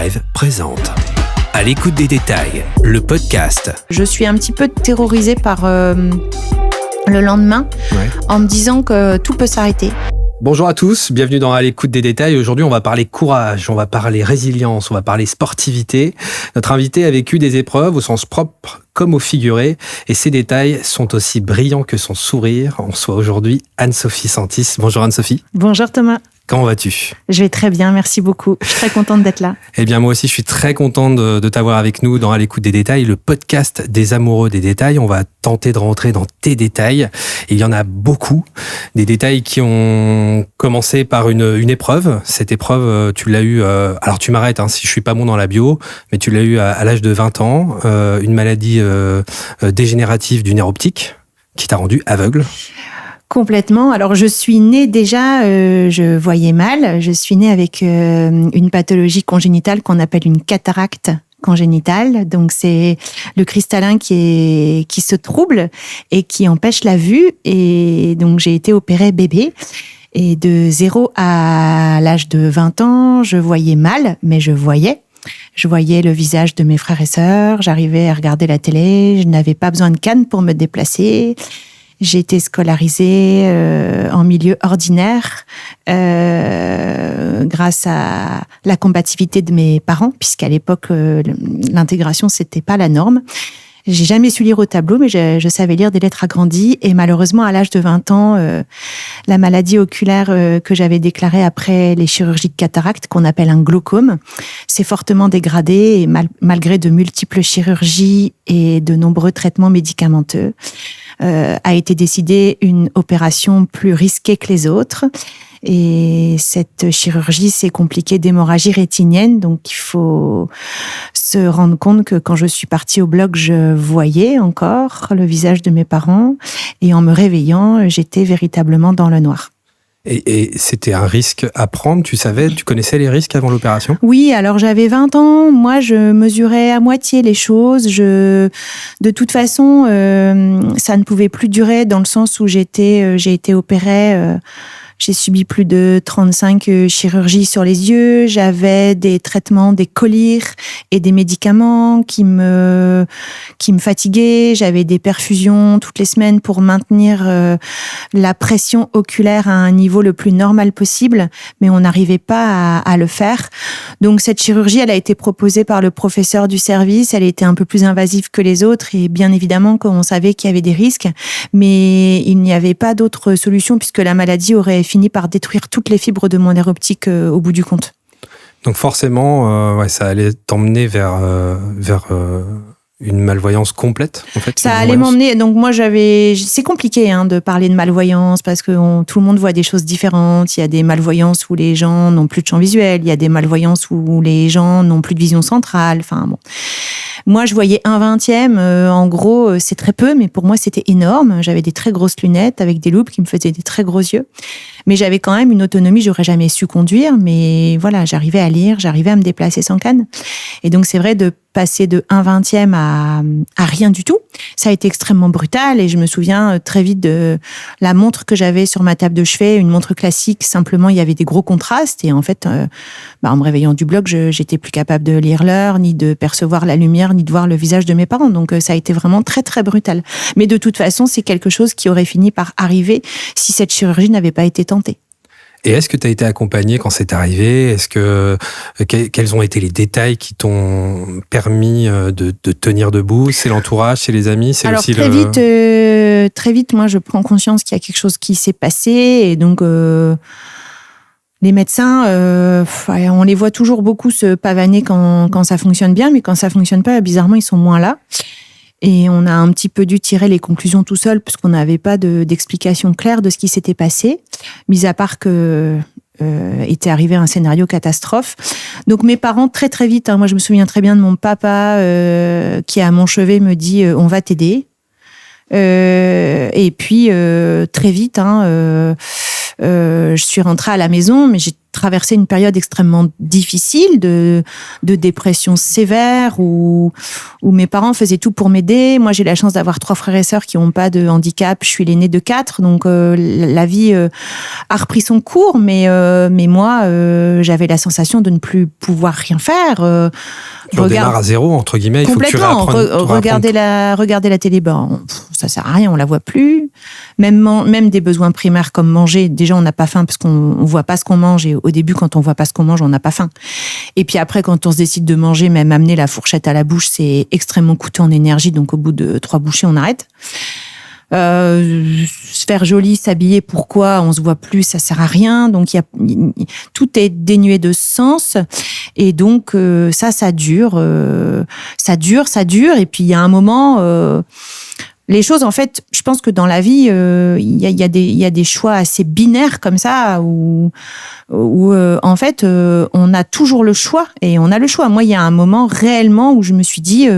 Live présente À l'écoute des détails, le podcast. Je suis un petit peu terrorisée par le lendemain, en me disant que tout peut s'arrêter. Bonjour à tous, bienvenue dans À l'écoute des détails. Aujourd'hui, on va parler courage, on va parler résilience, on va parler sportivité. Notre invité a vécu des épreuves au sens propre comme au figuré, et ces détails sont aussi brillants que son sourire. On reçoit aujourd'hui Anne-Sophie Santis. Bonjour Anne-Sophie. Bonjour Thomas. Comment vas-tu ? Je vais très bien, merci beaucoup. Je suis très contente d'être là. Eh bien, moi aussi, je suis très contente de t'avoir avec nous dans À l'écoute des détails, le podcast des amoureux des détails. On va tenter de rentrer dans tes détails. Et il y en a beaucoup. Des détails qui ont commencé par une épreuve. Cette épreuve, tu l'as eue... alors, tu m'arrêtes si je suis pas bon dans la bio, mais tu l'as eue à l'âge de 20 ans. Une maladie dégénérative du nerf optique qui t'a rendu aveugle. Complètement. Alors, je suis née déjà, je voyais mal. Je suis née avec une pathologie congénitale qu'on appelle une cataracte congénitale. Donc, c'est le cristallin qui se trouble et qui empêche la vue. Et donc, j'ai été opérée bébé. Et de 0 à l'âge de 20 ans, je voyais mal, mais je voyais. Je voyais le visage de mes frères et sœurs. J'arrivais à regarder la télé. Je n'avais pas besoin de canne pour me déplacer. J'ai été scolarisée en milieu ordinaire grâce à la combativité de mes parents, puisqu'à l'époque, l'intégration, c'était pas la norme. J'ai jamais su lire au tableau, mais je savais lire des lettres agrandies. Et malheureusement, à l'âge de 20 ans, la maladie oculaire que j'avais déclarée après les chirurgies de cataracte, qu'on appelle un glaucome, s'est fortement dégradée. Et malgré de multiples chirurgies et de nombreux traitements médicamenteux, a été décidée une opération plus risquée que les autres. Et cette chirurgie s'est compliquée d'hémorragie rétinienne. Donc, il faut se rendre compte que quand je suis partie au bloc, je voyais encore le visage de mes parents. Et en me réveillant, j'étais véritablement dans le noir. Et c'était un risque à prendre, tu savais, tu connaissais les risques avant l'opération ? Oui, alors j'avais 20 ans, moi je mesurais à moitié les choses. De toute façon, ça ne pouvait plus durer dans le sens où j'ai été opérée. J'ai subi plus de 35 chirurgies sur les yeux. J'avais des traitements, des collyres et des médicaments qui me fatiguaient. J'avais des perfusions toutes les semaines pour maintenir la pression oculaire à un niveau le plus normal possible, mais on n'arrivait pas à le faire. Donc cette chirurgie, elle a été proposée par le professeur du service. Elle était un peu plus invasive que les autres et bien évidemment qu'on savait qu'il y avait des risques, mais il n'y avait pas d'autre solution puisque la maladie aurait fini par détruire toutes les fibres de mon nerf optique au bout du compte. Donc forcément, ça allait t'emmener vers une malvoyance complète, en fait. Ça allait m'emmener. Donc moi, c'est compliqué de parler de malvoyance parce que tout le monde voit des choses différentes. Il y a des malvoyances où les gens n'ont plus de champ visuel. Il y a des malvoyances où les gens n'ont plus de vision centrale. Enfin bon. Moi, je voyais 1/20. En gros, c'est très peu, mais pour moi, c'était énorme. J'avais des très grosses lunettes avec des loupes qui me faisaient des très gros yeux. Mais j'avais quand même une autonomie, j'aurais jamais su conduire, mais voilà, j'arrivais à lire, j'arrivais à me déplacer sans canne. Et donc, c'est vrai de passer de 1/20 à rien du tout. Ça a été extrêmement brutal et je me souviens très vite de la montre que j'avais sur ma table de chevet, une montre classique, simplement il y avait des gros contrastes et en fait, en me réveillant du bloc, j'étais plus capable de lire l'heure, ni de percevoir la lumière, ni de voir le visage de mes parents. Donc, ça a été vraiment très, très brutal. Mais de toute façon, c'est quelque chose qui aurait fini par arriver si cette chirurgie n'avait pas été tentée. Et est-ce que tu as été accompagnée quand c'est arrivé ? Quels ont été les détails qui t'ont permis de tenir debout ? C'est l'entourage, c'est les amis, c'est alors, aussi très vite, moi, je prends conscience qu'il y a quelque chose qui s'est passé. Et donc, les médecins, on les voit toujours beaucoup se pavaner quand ça fonctionne bien, mais quand ça fonctionne pas, bizarrement, ils sont moins là. Et on a un petit peu dû tirer les conclusions tout seul, puisqu'on n'avait pas d'explication claire de ce qui s'était passé, mis à part que était arrivé un scénario catastrophe. Donc mes parents, très très vite, moi je me souviens très bien de mon papa qui à mon chevet me dit on va t'aider. Et puis très vite, je suis rentrée à la maison, mais j'ai traversé une période extrêmement difficile de dépression sévère où mes parents faisaient tout pour m'aider. Moi, j'ai la chance d'avoir 3 frères et sœurs qui n'ont pas de handicap. Je suis l'aînée de 4, donc la vie a repris son cours, mais moi, j'avais la sensation de ne plus pouvoir rien faire. Tu redémarres à zéro, entre guillemets. Il faut que tu regarder la télé, ça sert à rien, on la voit plus. Même des besoins primaires comme manger, déjà on n'a pas faim parce qu'on voit pas ce qu'on mange, et au début quand on voit pas ce qu'on mange, on n'a pas faim. Et puis après quand on se décide de manger, même amener la fourchette à la bouche, c'est extrêmement coûteux en énergie, donc au bout de 3 bouchées, on arrête. Se faire joli, s'habiller, pourquoi on se voit plus, ça sert à rien. Donc tout est dénué de sens, et donc ça dure. Et puis il y a un moment, les choses, en fait, je pense que dans la vie, il y a des choix assez binaires comme ça où en fait, on a toujours le choix, et on a le choix. Moi, il y a un moment réellement où je me suis dit,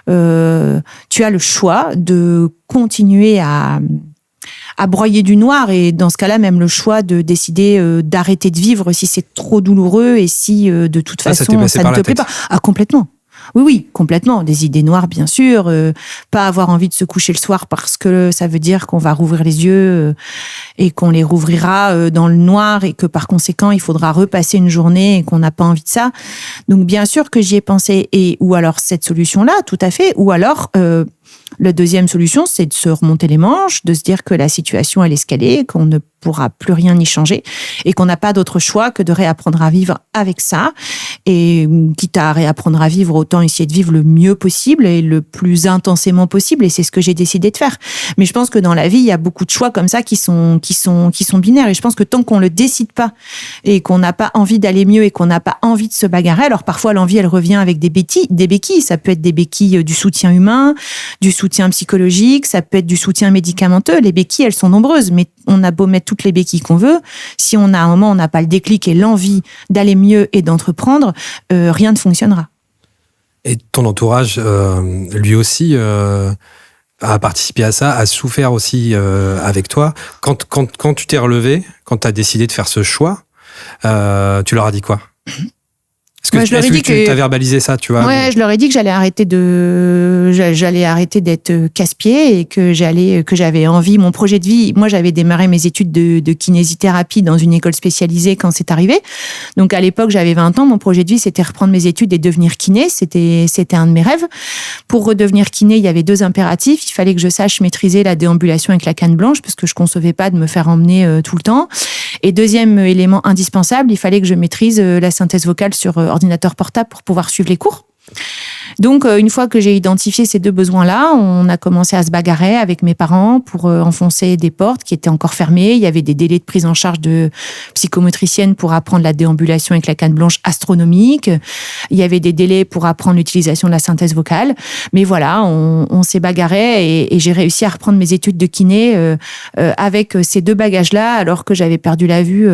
tu as le choix de continuer à broyer du noir, et dans ce cas-là, même le choix de décider d'arrêter de vivre si c'est trop douloureux et si de toute façon ça ne te plaît pas. Ah, complètement. Oui, complètement. Des idées noires, bien sûr. Pas avoir envie de se coucher le soir parce que ça veut dire qu'on va rouvrir les yeux et qu'on les rouvrira dans le noir, et que par conséquent, il faudra repasser une journée et qu'on n'a pas envie de ça. Donc, bien sûr que j'y ai pensé. Ou alors cette solution-là, tout à fait. Ou alors, la deuxième solution, c'est de se remonter les manches, de se dire que la situation, elle est escalée, qu'on ne pourra plus rien y changer, et qu'on n'a pas d'autre choix que de réapprendre à vivre avec ça. Et quitte à réapprendre à vivre, autant essayer de vivre le mieux possible et le plus intensément possible. Et c'est ce que j'ai décidé de faire. Mais je pense que dans la vie, il y a beaucoup de choix comme ça qui sont binaires. Et je pense que tant qu'on le décide pas, et qu'on n'a pas envie d'aller mieux, et qu'on n'a pas envie de se bagarrer, alors parfois l'envie, elle revient avec des béquilles. Ça peut être des béquilles du soutien humain, du soutien psychologique, ça peut être du soutien médicamenteux. Les béquilles, elles sont nombreuses, mais on a beau mettre toutes les béquilles qu'on veut, si on a un moment, on n'a pas le déclic et l'envie d'aller mieux et d'entreprendre, rien ne fonctionnera. Et ton entourage, lui aussi, a participé à ça, a souffert aussi avec toi. Quand tu t'es relevé, quand tu as décidé de faire ce choix, tu leur as dit quoi ? Est-ce que tu as verbalisé ça, tu vois ? Ouais, je leur ai dit que j'allais arrêter d'être casse-pied, et que j'avais envie, mon projet de vie. Moi, j'avais démarré mes études de kinésithérapie dans une école spécialisée quand c'est arrivé. Donc, à l'époque, j'avais 20 ans. Mon projet de vie, c'était reprendre mes études et devenir kiné. C'était un de mes rêves. Pour redevenir kiné, il y avait 2 impératifs. Il fallait que je sache maîtriser la déambulation avec la canne blanche, parce que je concevais pas de me faire emmener tout le temps. Et deuxième élément indispensable, il fallait que je maîtrise la synthèse vocale sur ordinateur portable pour pouvoir suivre les cours. Donc, une fois que j'ai identifié ces 2 besoins-là, on a commencé à se bagarrer avec mes parents pour enfoncer des portes qui étaient encore fermées. Il y avait des délais de prise en charge de psychomotricienne pour apprendre la déambulation avec la canne blanche astronomique. Il y avait des délais pour apprendre l'utilisation de la synthèse vocale. Mais voilà, on s'est bagarré, et j'ai réussi à reprendre mes études de kiné avec ces 2 bagages-là, alors que j'avais perdu la vue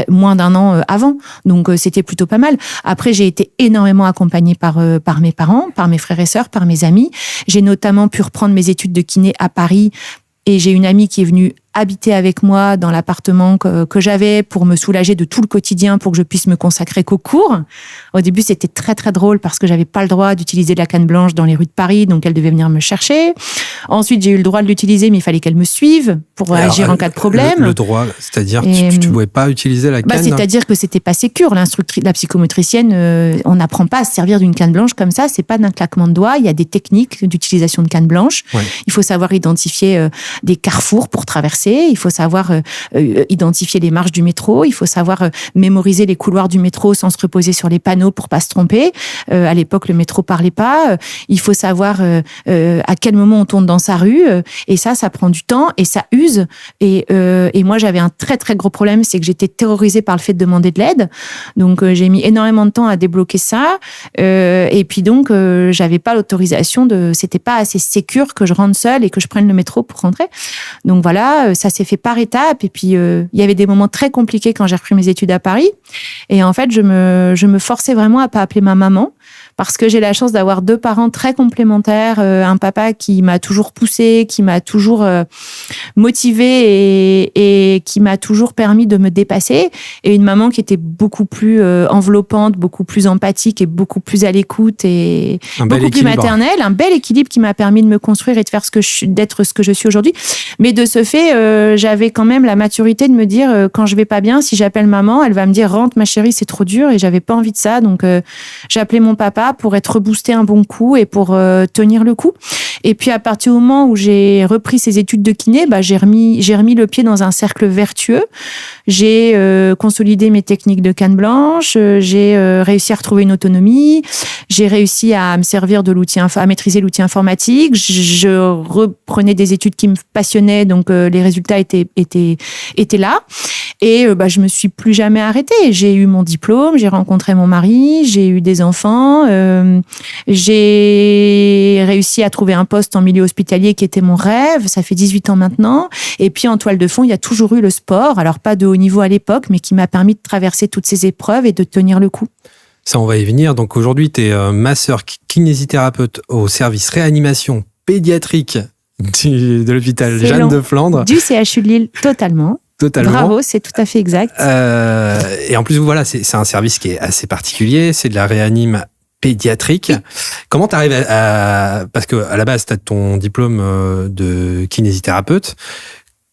moins d'1 an avant. Donc, c'était plutôt pas mal. Après, j'ai été énormément accompagnée par mes parents, par mes frères et sœurs, par mes amis. J'ai notamment pu reprendre mes études de kiné à Paris, et j'ai une amie qui est venue habiter avec moi dans l'appartement que j'avais pour me soulager de tout le quotidien, pour que je puisse me consacrer qu'aux cours. Au début, c'était très très drôle parce que j'avais pas le droit d'utiliser de la canne blanche dans les rues de Paris, donc elle devait venir me chercher. Ensuite, j'ai eu le droit de l'utiliser, mais il fallait qu'elle me suive pour agir en cas de problème. Le droit, c'est-à-dire que tu ne pouvais pas utiliser la canne. C'est-à-dire que c'était pas sécure. La psychomotricienne, on n'apprend pas à se servir d'une canne blanche comme ça. C'est pas d'un claquement de doigts. Il y a des techniques d'utilisation de canne blanche. Ouais. Il faut savoir identifier des carrefours pour traverser. Il faut savoir identifier les marches du métro. Il faut savoir mémoriser les couloirs du métro sans se reposer sur les panneaux pour pas se tromper. À l'époque, le métro parlait pas. Il faut savoir à quel moment on tourne dans sa rue. Et ça prend du temps et ça use. Et moi, j'avais un très très gros problème, c'est que j'étais terrorisée par le fait de demander de l'aide. Donc, j'ai mis énormément de temps à débloquer ça. Et puis donc, j'avais pas l'autorisation c'était pas assez sécure que je rentre seule et que je prenne le métro pour rentrer. Donc voilà, ça s'est fait par étapes. Et puis, il y avait des moments très compliqués quand j'ai repris mes études à Paris. Et en fait, je me forçais vraiment à pas appeler ma maman parce que j'ai la chance d'avoir 2 parents très complémentaires, un papa qui m'a toujours poussée, qui m'a toujours motivée et qui m'a toujours permis de me dépasser, et une maman qui était beaucoup plus enveloppante, beaucoup plus empathique et beaucoup plus à l'écoute et beaucoup plus maternelle. Un bel équilibre qui m'a permis de me construire et de faire d'être ce que je suis aujourd'hui. Mais de ce fait, j'avais quand même la maturité de me dire quand je vais pas bien, si j'appelle maman, elle va me dire rentre ma chérie, c'est trop dur, et j'avais pas envie de ça. Donc j'ai appelé mon papa pour être reboosté un bon coup et pour tenir le coup. Et puis à partir du moment où j'ai repris ces études de kiné, j'ai remis le pied dans un cercle vertueux. J'ai consolidé mes techniques de canne blanche, j'ai réussi à retrouver une autonomie, j'ai réussi à me servir de l'outil, à maîtriser l'outil informatique. Je reprenais des études qui me passionnaient, donc les résultats étaient là. Et je me suis plus jamais arrêtée. J'ai eu mon diplôme, j'ai rencontré mon mari, j'ai eu des enfants, j'ai réussi à trouver un poste en milieu hospitalier qui était mon rêve. Ça fait 18 ans maintenant. Et puis en toile de fond, il y a toujours eu le sport. Alors pas de haut niveau à l'époque, mais qui m'a permis de traverser toutes ces épreuves et de tenir le coup. Ça, on va y venir. Donc aujourd'hui, tu es masseur kinésithérapeute au service réanimation pédiatrique de l'hôpital Jeanne de Flandre. Du CHU de Lille, totalement. Bravo, c'est tout à fait exact. Et en plus, voilà, c'est un service qui est assez particulier. C'est de la réanime pédiatrique. Comment tu arrives parce que à la base, tu as ton diplôme de kinésithérapeute.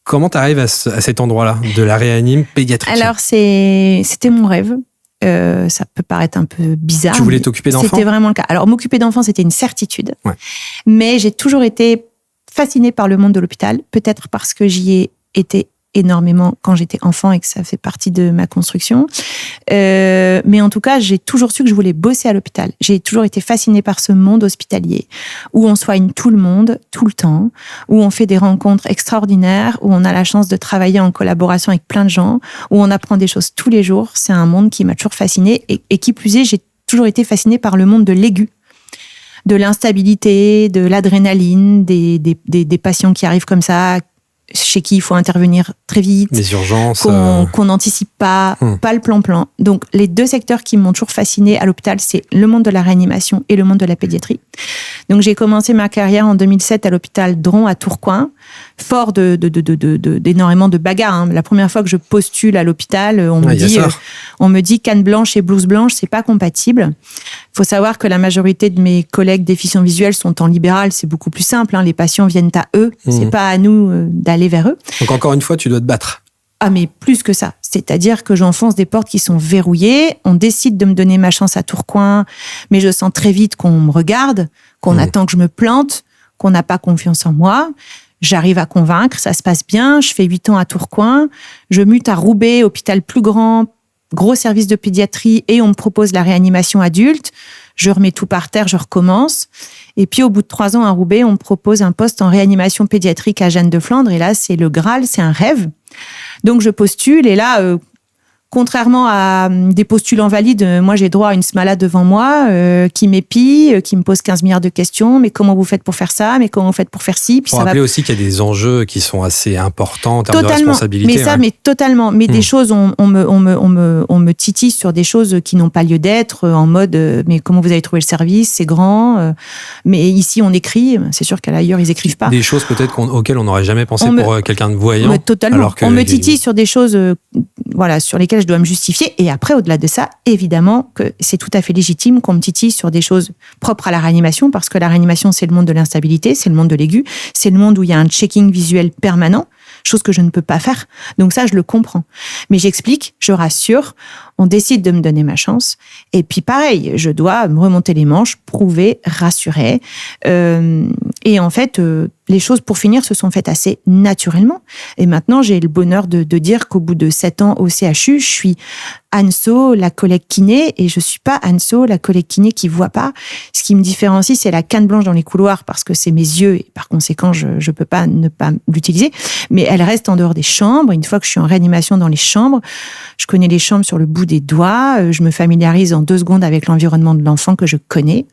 Comment tu arrives à cet endroit-là, de la réanime pédiatrique? Alors, c'était mon rêve. Ça peut paraître un peu bizarre. Tu voulais t'occuper d'enfants? C'était vraiment le cas. Alors, m'occuper d'enfants, c'était une certitude. Ouais. Mais j'ai toujours été fascinée par le monde de l'hôpital. Peut-être parce que j'y ai été énormément quand j'étais enfant et que ça fait partie de ma construction. Mais en tout cas, j'ai toujours su que je voulais bosser à l'hôpital. J'ai toujours été fascinée par ce monde hospitalier où on soigne tout le monde, tout le temps, où on fait des rencontres extraordinaires, où on a la chance de travailler en collaboration avec plein de gens, où on apprend des choses tous les jours. C'est un monde qui m'a toujours fascinée et qui plus est, j'ai toujours été fascinée par le monde de l'aigu, de l'instabilité, de l'adrénaline, des patients qui arrivent comme ça, chez qui il faut intervenir très vite, les urgences, qu'on n'anticipe pas le plan-plan. Donc, les 2 secteurs qui m'ont toujours fascinée à l'hôpital, c'est le monde de la réanimation et le monde de la pédiatrie. Donc, j'ai commencé ma carrière en 2007 à l'hôpital Dron à Tourcoing, fort d'énormément de bagarres. Hein. La première fois que je postule à l'hôpital, on me dit canne blanche et blouse blanche, c'est pas compatible. Il faut savoir que la majorité de mes collègues déficients visuels sont en libéral, c'est beaucoup plus simple. Hein. Les patients viennent à eux, c'est pas à nous d'aller vers eux. Donc encore une fois, tu dois te battre. Ah, mais plus que ça. C'est-à-dire que j'enfonce des portes qui sont verrouillées. On décide de me donner ma chance à Tourcoing, mais je sens très vite qu'on me regarde, qu'on attend que je me plante, qu'on n'a pas confiance en moi. J'arrive à convaincre, ça se passe bien. Je fais 8 ans à Tourcoing. Je mute à Roubaix, hôpital plus grand, gros service de pédiatrie, et on me propose la réanimation adulte. Je remets tout par terre, je recommence. Et puis, au bout de 3 ans à Roubaix, on me propose un poste en réanimation pédiatrique à Jeanne de Flandre. Et là, c'est le Graal, c'est un rêve. Donc, je postule. Et là, contrairement à des postulants valides, moi, j'ai droit à une SMALA devant moi qui m'épie, qui me pose 15 milliards de questions. Mais comment vous faites pour faire ça? Mais comment vous faites pour faire ci? Puis pour rappeler aussi qu'il y a des enjeux qui sont assez importants en termes totalement, de responsabilité. Mais ça, mais totalement. Mais des choses, on me titille sur des choses qui n'ont pas lieu d'être, en mode, mais comment vous avez trouvé le service? C'est grand. Mais ici, on écrit. C'est sûr qu'à l'ailleurs, ils écrivent pas. Des choses peut-être auxquelles on n'aurait jamais pensé pour quelqu'un de voyant. Totalement. Alors on me titille sur des choses, sur lesquelles je dois me justifier. Et après, au-delà de ça, évidemment que c'est tout à fait légitime qu'on me titille sur des choses propres à la réanimation, parce que la réanimation, c'est le monde de l'instabilité, c'est le monde de l'aigu, c'est le monde où il y a un checking visuel permanent, chose que je ne peux pas faire. Donc ça, je le comprends. Mais j'explique, je rassure, on décide de me donner ma chance. Et puis pareil, je dois me remonter les manches, prouver, rassurer. Et en fait, les choses, pour finir, se sont faites assez naturellement. Et maintenant, j'ai le bonheur de dire qu'au bout de 7 ans au CHU, je suis Anso, la collègue kiné, et je suis pas Anso, la collègue kiné qui voit pas. Ce qui me différencie, c'est la canne blanche dans les couloirs, parce que c'est mes yeux, et par conséquent, je peux pas ne pas l'utiliser. Mais elle reste en dehors des chambres. Une fois que je suis en réanimation dans les chambres, je connais les chambres sur le bout des doigts. Je me familiarise en 2 secondes avec l'environnement de l'enfant que je connais.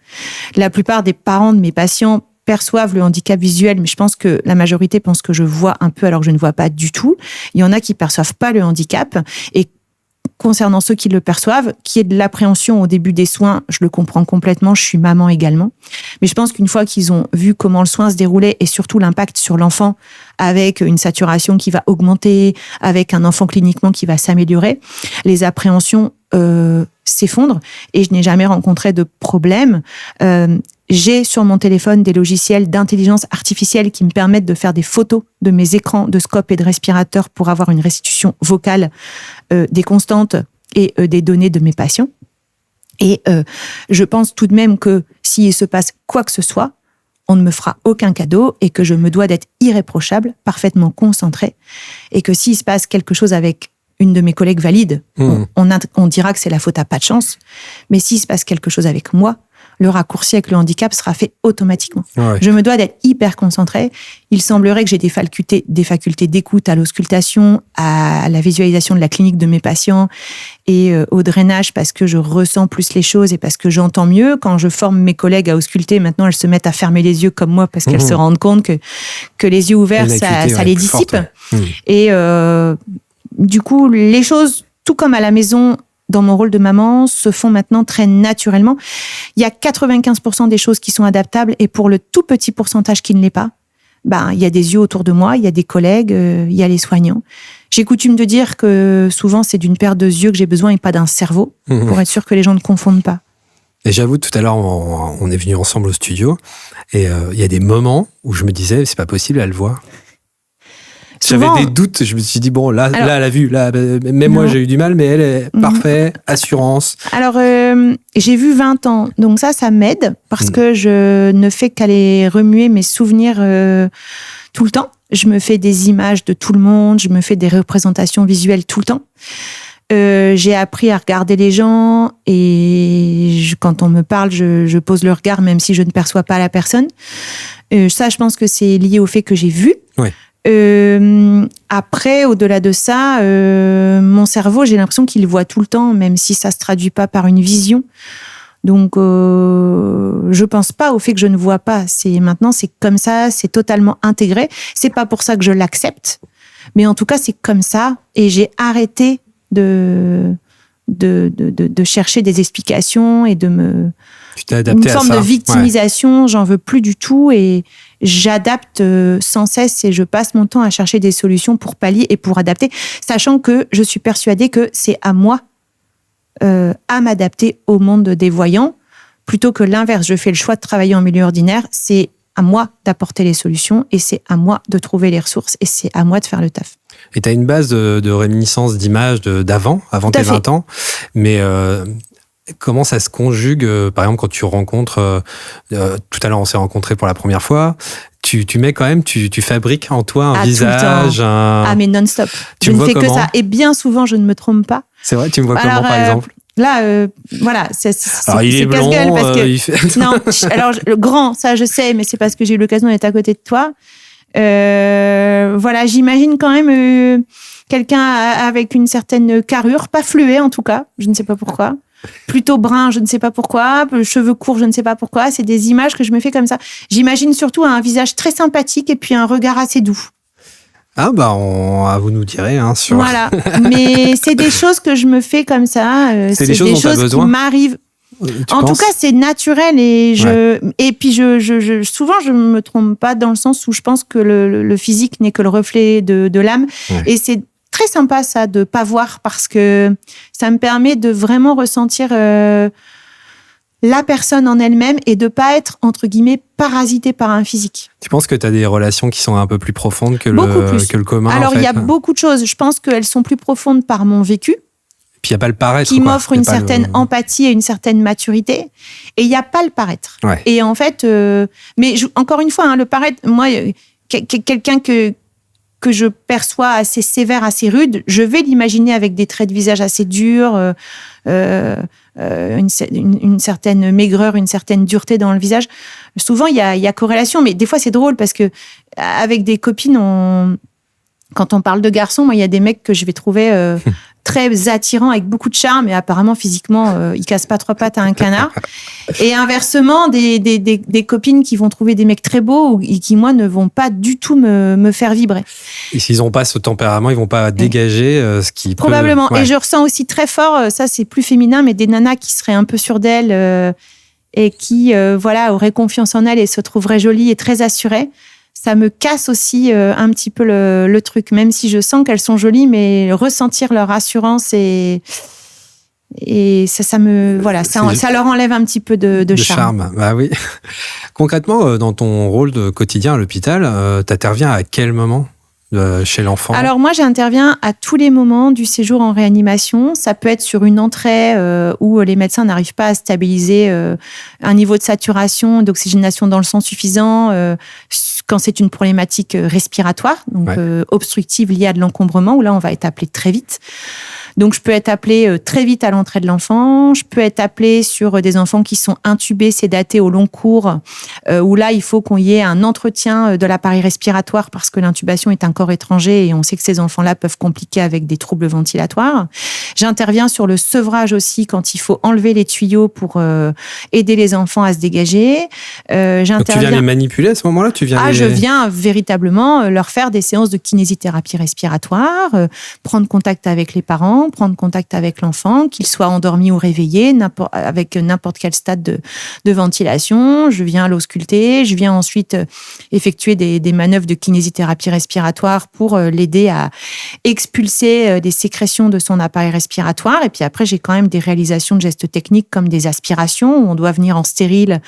La plupart des parents de mes patients perçoivent le handicap visuel, mais je pense que la majorité pense que je vois un peu alors que je ne vois pas du tout. Il y en a qui perçoivent pas le handicap, et concernant ceux qui le perçoivent, qu'il y ait de l'appréhension au début des soins, je le comprends complètement, je suis maman également. Mais je pense qu'une fois qu'ils ont vu comment le soin se déroulait et surtout l'impact sur l'enfant, avec une saturation qui va augmenter, avec un enfant cliniquement qui va s'améliorer, les appréhensions s'effondrent et je n'ai jamais rencontré de problème. J'ai sur mon téléphone des logiciels d'intelligence artificielle qui me permettent de faire des photos de mes écrans de scope et de respirateur pour avoir une restitution vocale des constantes et des données de mes patients. Et je pense tout de même que s'il se passe quoi que ce soit, on ne me fera aucun cadeau et que je me dois d'être irréprochable, parfaitement concentrée, et que s'il se passe quelque chose avec une de mes collègues valides, on dira que c'est la faute à pas de chance, mais s'il se passe quelque chose avec moi, le raccourci avec le handicap sera fait automatiquement. Ouais. Je me dois d'être hyper concentrée. Il semblerait que j'ai des facultés d'écoute à l'auscultation, à la visualisation de la clinique de mes patients et au drainage parce que je ressens plus les choses et parce que j'entends mieux. Quand je forme mes collègues à ausculter, maintenant elles se mettent à fermer les yeux comme moi parce qu'elles se rendent compte que les yeux ouverts, ça les dissipe. Forte, ouais. Et du coup, les choses, tout comme à la maison, dans mon rôle de maman, se font maintenant très naturellement. Il y a 95% des choses qui sont adaptables et pour le tout petit pourcentage qui ne l'est pas, il y a des yeux autour de moi, il y a des collègues, il y a les soignants. J'ai coutume de dire que souvent c'est d'une paire de yeux que j'ai besoin et pas d'un cerveau pour être sûr que les gens ne confondent pas. Et j'avoue, tout à l'heure, on est venus ensemble au studio et il y a des moments où je me disais, c'est pas possible, elle le voit. Souvent, j'avais des doutes, je me suis dit, bon, là, elle a vu, là, même moi, j'ai eu du mal, mais elle est parfait, assurance. Alors, j'ai vu 20 ans, donc ça m'aide, parce que je ne fais qu'aller remuer mes souvenirs tout le temps. Je me fais des images de tout le monde, je me fais des représentations visuelles tout le temps. J'ai appris à regarder les gens, et quand on me parle, je pose le regard, même si je ne perçois pas la personne. Ça, je pense que c'est lié au fait que j'ai vu. Ouais. Après, au-delà de ça, mon cerveau, j'ai l'impression qu'il voit tout le temps, même si ça se traduit pas par une vision. Donc, je pense pas au fait que je ne vois pas. Maintenant, c'est comme ça, c'est totalement intégré. C'est pas pour ça que je l'accepte, mais en tout cas, c'est comme ça. Et j'ai arrêté de chercher des explications et Tu t'es adapté une forme de victimisation. Ouais. J'en veux plus du tout et j'adapte sans cesse et je passe mon temps à chercher des solutions pour pallier et pour adapter, sachant que je suis persuadée que c'est à moi à m'adapter au monde des voyants plutôt que l'inverse. Je fais le choix de travailler en milieu ordinaire, c'est à moi d'apporter les solutions et c'est à moi de trouver les ressources et c'est à moi de faire le taf. Et tu as une base de réminiscence d'images avant tes 20 ans, mais comment ça se conjugue, par exemple, quand tu rencontres, tout à l'heure on s'est rencontrés pour la première fois, tu mets quand même, tu fabriques en toi un visage, mais non-stop. Tu je me ne fais comment? Que ça. Et bien souvent, je ne me trompe pas. C'est vrai, tu me vois comment, par exemple? Là, voilà, c'est blond, casse-gueule parce que non. Alors le grand, ça je sais, mais c'est parce que j'ai eu l'occasion d'être à côté de toi. Voilà, j'imagine quand même quelqu'un avec une certaine carrure, pas fluet en tout cas, je ne sais pas pourquoi. Plutôt brun, je ne sais pas pourquoi. Cheveux courts, je ne sais pas pourquoi. C'est des images que je me fais comme ça. J'imagine surtout un visage très sympathique et puis un regard assez doux. Ah vous nous direz. Sur... Voilà, mais c'est des choses que je me fais comme ça. C'est des choses qui m'arrivent. En tout cas, c'est naturel et puis souvent je me trompe pas dans le sens où je pense que le physique n'est que le reflet de l'âme et c'est très sympa ça de pas voir parce que ça me permet de vraiment ressentir la personne en elle-même et de pas être entre guillemets parasité par un physique. Tu penses que tu as des relations qui sont un peu plus profondes que le commun? Alors il y a beaucoup de choses. Je pense qu'elles sont plus profondes par mon vécu. Puis il n'y a pas le paraître. Qui m'offre une certaine empathie et une certaine maturité. Et il n'y a pas le paraître. Ouais. Et en fait, mais encore une fois, le paraître, moi, quelqu'un que je perçois assez sévère, assez rude, je vais l'imaginer avec des traits de visage assez durs, une certaine maigreur, une certaine dureté dans le visage. Souvent, il y a corrélation, mais des fois, c'est drôle parce que avec des copines, quand on parle de garçons, moi, il y a des mecs que je vais trouver très attirant avec beaucoup de charme et apparemment physiquement il casse pas trois pattes à un canard. Et inversement des copines qui vont trouver des mecs très beaux et qui moi ne vont pas du tout me faire vibrer. Et s'ils n'ont pas ce tempérament, ils vont pas dégager ce qui probablement. Et je ressens aussi très fort, ça c'est plus féminin, mais des nanas qui seraient un peu sûres d'elles et qui auraient confiance en elles et se trouveraient jolies et très assurées. Ça me casse aussi un petit peu le truc, même si je sens qu'elles sont jolies, mais ressentir leur assurance et ça leur enlève un petit peu de charme. Bah oui. Concrètement, dans ton rôle de quotidien à l'hôpital, t'interviens à quel moment chez l'enfant? Alors moi, j'interviens à tous les moments du séjour en réanimation. Ça peut être sur une entrée où les médecins n'arrivent pas à stabiliser un niveau de saturation, d'oxygénation dans le sang suffisant quand c'est une problématique respiratoire, donc obstructive liée à de l'encombrement, où là, on va être appelé très vite. Donc, je peux être appelée très vite à l'entrée de l'enfant. Je peux être appelée sur des enfants qui sont intubés, sédatés au long cours, où là, il faut qu'on y ait un entretien de l'appareil respiratoire parce que l'intubation est un corps étranger et on sait que ces enfants-là peuvent compliquer avec des troubles ventilatoires. J'interviens sur le sevrage aussi quand il faut enlever les tuyaux pour aider les enfants à se dégager. Donc, tu viens les manipuler à ce moment-là? Je viens véritablement leur faire des séances de kinésithérapie respiratoire, prendre contact avec les parents, prendre contact avec l'enfant, qu'il soit endormi ou réveillé, avec n'importe quel stade de ventilation. Je viens l'ausculter, je viens ensuite effectuer des manœuvres de kinésithérapie respiratoire pour l'aider à expulser des sécrétions de son appareil respiratoire. Et puis après, j'ai quand même des réalisations de gestes techniques comme des aspirations, où on doit venir en stérile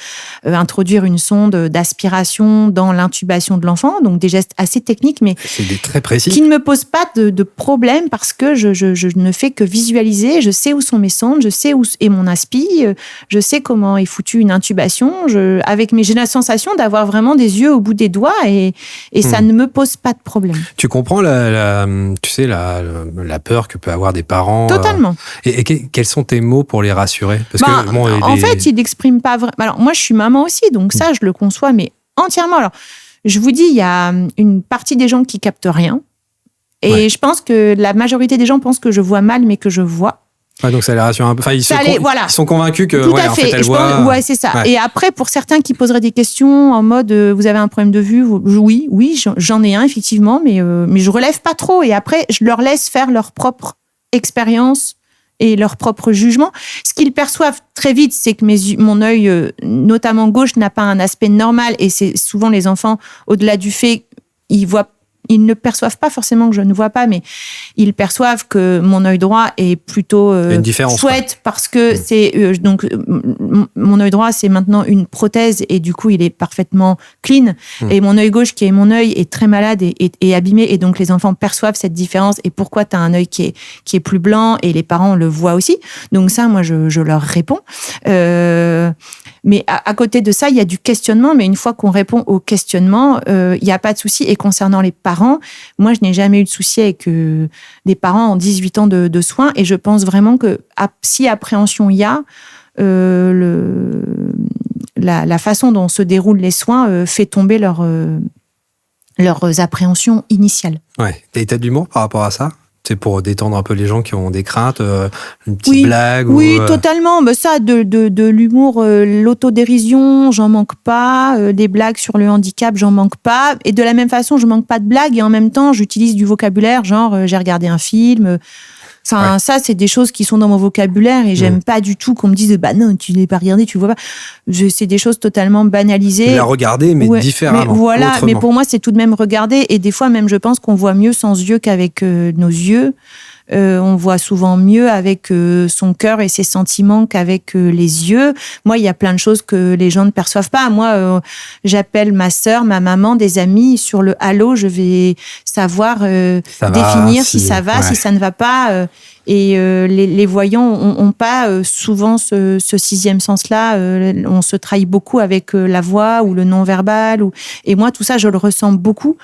introduire une sonde d'aspiration dans l'intubation de l'enfant. Donc des gestes assez techniques, mais très précis, qui ne me posent pas de problème parce que je ne fais que visualiser. Je sais où sont mes sondes, je sais où est mon aspi, je sais comment est foutue une intubation. J'ai la sensation d'avoir vraiment des yeux au bout des doigts et ça ne me pose pas de problème. Tu comprends la peur que peut avoir des parents? Totalement. Et quels sont tes mots pour les rassurer? Parce en fait, ils n'expriment pas vraiment. Alors moi, je suis maman aussi, donc ça, je le conçois, mais entièrement. Alors, je vous dis, il y a une partie des gens qui captent rien. Et je pense que la majorité des gens pensent que je vois mal, mais que je vois. Donc ça les rassure un peu. Enfin, ils sont convaincus que tout à fait. En fait, elle voit. Ouais, c'est ça. Ouais. Et après, pour certains qui poseraient des questions en mode vous avez un problème de vue, oui, j'en ai un effectivement, mais je relève pas trop. Et après, je leur laisse faire leur propre expérience et leur propre jugement. Ce qu'ils perçoivent très vite, c'est que mon œil, notamment gauche, n'a pas un aspect normal. Et c'est souvent les enfants, au-delà du fait, ils ne perçoivent pas forcément que je ne vois pas, mais ils perçoivent que mon œil droit est plutôt chouette parce que c'est donc mon œil droit c'est maintenant une prothèse et du coup il est parfaitement clean et mon œil gauche qui est mon œil est très malade et abîmé et donc les enfants perçoivent cette différence et pourquoi tu as un œil qui est plus blanc et les parents le voient aussi. Donc ça moi je leur réponds. Mais à côté de ça, il y a du questionnement. Mais une fois qu'on répond au questionnement, il n'y a pas de souci. Et concernant les parents, moi, je n'ai jamais eu de souci avec des parents en 18 ans de soins. Et je pense vraiment que si appréhension il y a, la façon dont se déroulent les soins fait tomber leurs appréhensions initiales. Ouais. Et t'as de l'humour par rapport à ça ? C'est pour détendre un peu les gens qui ont des craintes, une petite blague. Oui, totalement. Mais ça, de l'humour, l'autodérision, j'en manque pas. Des blagues sur le handicap, j'en manque pas. Et de la même façon, je manque pas de blagues. Et en même temps, j'utilise du vocabulaire, genre j'ai regardé un film. Enfin, ça, c'est des choses qui sont dans mon vocabulaire et j'aime pas du tout qu'on me dise bah non, tu l'as pas regardé, tu vois pas. C'est des choses totalement banalisées. Tu l'as regardé, mais différemment. Mais voilà, autrement. mais pour moi, c'est tout de même regarder. Et des fois, même, je pense qu'on voit mieux sans yeux qu'avec nos yeux. On voit souvent mieux avec son cœur et ses sentiments qu'avec les yeux. Moi, il y a plein de choses que les gens ne perçoivent pas. Moi, j'appelle ma sœur, ma maman, des amis. Sur le halo, je vais savoir définir si ça va, si ça ne va pas. Et les voyants ont pas souvent ce sixième sens-là. On se trahit beaucoup avec la voix ou le non-verbal. Et moi, tout ça, je le ressens beaucoup.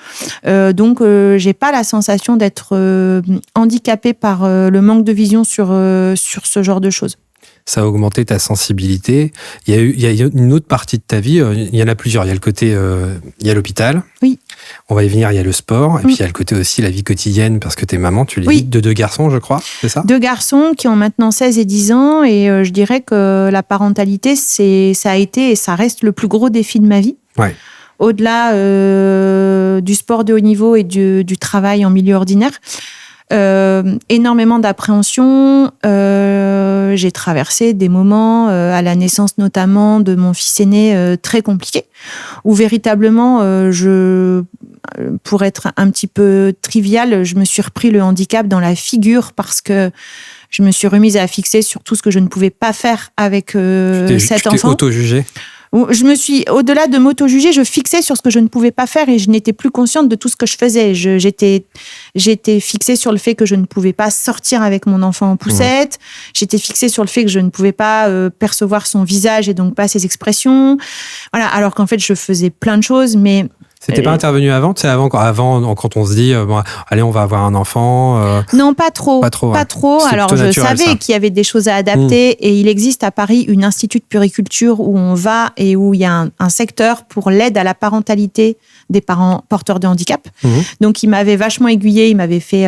Donc, j'ai pas la sensation d'être handicapée par le manque de vision sur ce genre de choses. ça a augmenté ta sensibilité. Il y a une autre partie de ta vie, il y en a plusieurs. Il y a le côté, il y a l'hôpital. Oui. On va y venir, il y a le sport. Et puis il y a le côté aussi la vie quotidienne, parce que t'es maman, tu l'as dit, de 2 garçons, je crois, c'est ça? 2 garçons qui ont maintenant 16 et 10 ans. Et je dirais que la parentalité, ça a été et ça reste le plus gros défi de ma vie. Ouais. Au-delà du sport de haut niveau et du travail en milieu ordinaire. Énormément d'appréhension. J'ai traversé des moments, à la naissance notamment de mon fils aîné, très compliqués, où véritablement, pour être un petit peu trivial, je me suis repris le handicap dans la figure parce que je me suis remise à fixer sur tout ce que je ne pouvais pas faire avec cet enfant. Tu t'es auto-jugée ? Je me suis, au-delà de m'auto-juger, je fixais sur ce que je ne pouvais pas faire et je n'étais plus consciente de tout ce que je faisais. J'étais fixée sur le fait que je ne pouvais pas sortir avec mon enfant en poussette. J'étais fixée sur le fait que je ne pouvais pas percevoir son visage et donc pas ses expressions. Voilà. Alors qu'en fait, je faisais plein de choses, mais c'était pas intervenu avant, tu sais, avant quand on se dit, bon, allez, on va avoir un enfant. Non, pas trop. Pas trop. Alors, je savais qu'il y avait des choses à adapter et il existe à Paris une institut de puériculture où on va et où il y a un secteur pour l'aide à la parentalité des parents porteurs de handicap. Donc, il m'avait vachement aiguillé, il m'avait fait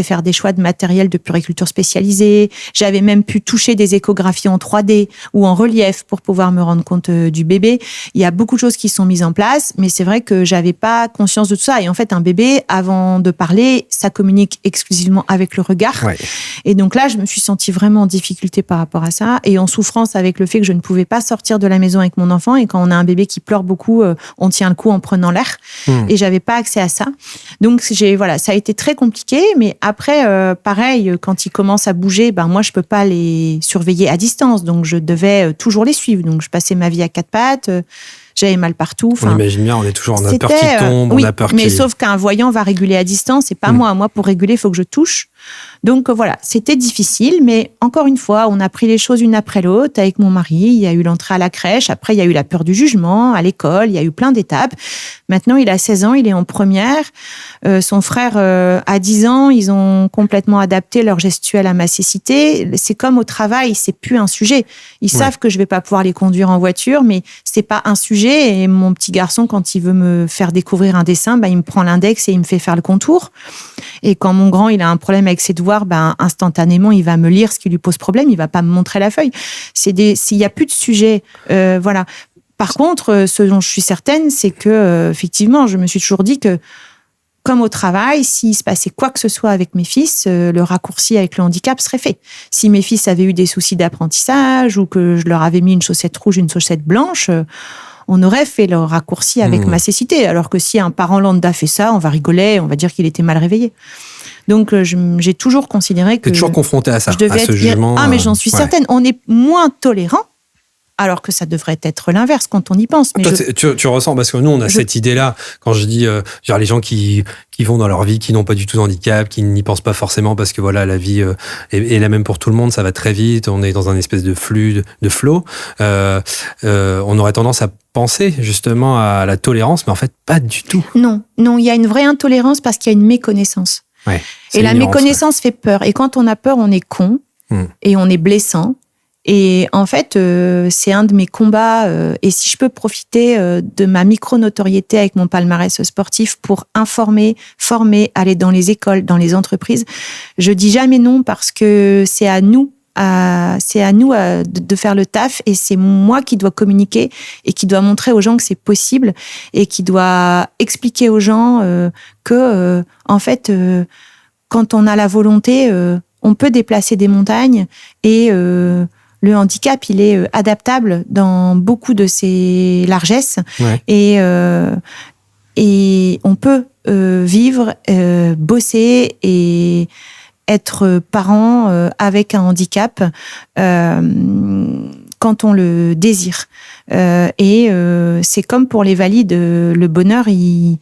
faire des choix de matériel de puériculture spécialisé. J'avais même pu toucher des échographies en 3D ou en relief pour pouvoir me rendre compte du bébé. Il y a beaucoup de choses qui sont mises en place, mais c'est vrai que j'avais pas conscience de tout ça. Et en fait, un bébé, avant de parler, ça communique exclusivement avec le regard. Ouais. Et donc là, je me suis sentie vraiment en difficulté par rapport à ça et en souffrance avec le fait que je ne pouvais pas sortir de la maison avec mon enfant. Et quand on a un bébé qui pleure beaucoup, on tient le coup en prenant l'air. Et j'avais pas accès à ça. Donc, ça a été très compliqué. Mais après, pareil, quand ils commencent à bouger, moi, je peux pas les surveiller à distance. Donc, je devais toujours les suivre. Donc, je passais ma vie à 4 pattes. J'avais mal partout. On imagine bien, on est toujours, on a peur qu'il tombe, on a peur mais sauf qu'un voyant va réguler à distance, et pas moi. Moi, pour réguler, il faut que je touche. Donc voilà, c'était difficile, mais encore une fois, on a pris les choses une après l'autre avec mon mari. Il y a eu l'entrée à la crèche, après il y a eu la peur du jugement, à l'école, il y a eu plein d'étapes. Maintenant, il a 16 ans, il est en première. Son frère a 10 ans, ils ont complètement adapté leur gestuelle à ma cécité. C'est comme au travail, c'est plus un sujet. Ils savent que je vais pas pouvoir les conduire en voiture, mais c'est pas un sujet. Et mon petit garçon, quand il veut me faire découvrir un dessin, il me prend l'index et il me fait faire le contour. Et quand mon grand, il a un problème avec ses devoirs, instantanément, il va me lire ce qui lui pose problème. Il va pas me montrer la feuille. S'il y a plus de sujet, voilà. Par contre, ce dont je suis certaine, c'est que, effectivement, je me suis toujours dit que, comme au travail, s'il se passait quoi que ce soit avec mes fils, le raccourci avec le handicap serait fait. Si mes fils avaient eu des soucis d'apprentissage ou que je leur avais mis une chaussette rouge, une chaussette blanche, on aurait fait le raccourci avec ma cécité. Alors que si un parent lambda fait ça, on va rigoler, on va dire qu'il était mal réveillé. Donc, j'ai toujours considéré que... T'es toujours confronté à ça, je devais à ce jugement. Mais j'en suis certaine. On est moins tolérant, alors que ça devrait être l'inverse quand on y pense. Mais toi, tu ressens, parce que nous, on a cette idée-là, quand je dis, genre les gens qui vont dans leur vie, qui n'ont pas du tout de handicap, qui n'y pensent pas forcément, parce que voilà, la vie est la même pour tout le monde, ça va très vite, on est dans un espèce de flux, de flow. On aurait tendance à penser justement à la tolérance, mais en fait, pas du tout. Non, il y a une vraie intolérance parce qu'il y a une méconnaissance. Ouais, et la méconnaissance fait peur. Et quand on a peur, on est con et on est blessant. Et en fait, c'est un de mes combats. Et si je peux profiter de ma micro-notoriété avec mon palmarès sportif pour informer, former, aller dans les écoles, dans les entreprises, je dis jamais non parce que c'est à nous de faire le taf et c'est moi qui dois communiquer et qui dois montrer aux gens que c'est possible et qui doit expliquer aux gens que en fait quand on a la volonté on peut déplacer des montagnes et le handicap il est adaptable dans beaucoup de ses largesses et on peut vivre, bosser et être parent avec un handicap quand on le désire. C'est comme pour les valides, le bonheur, il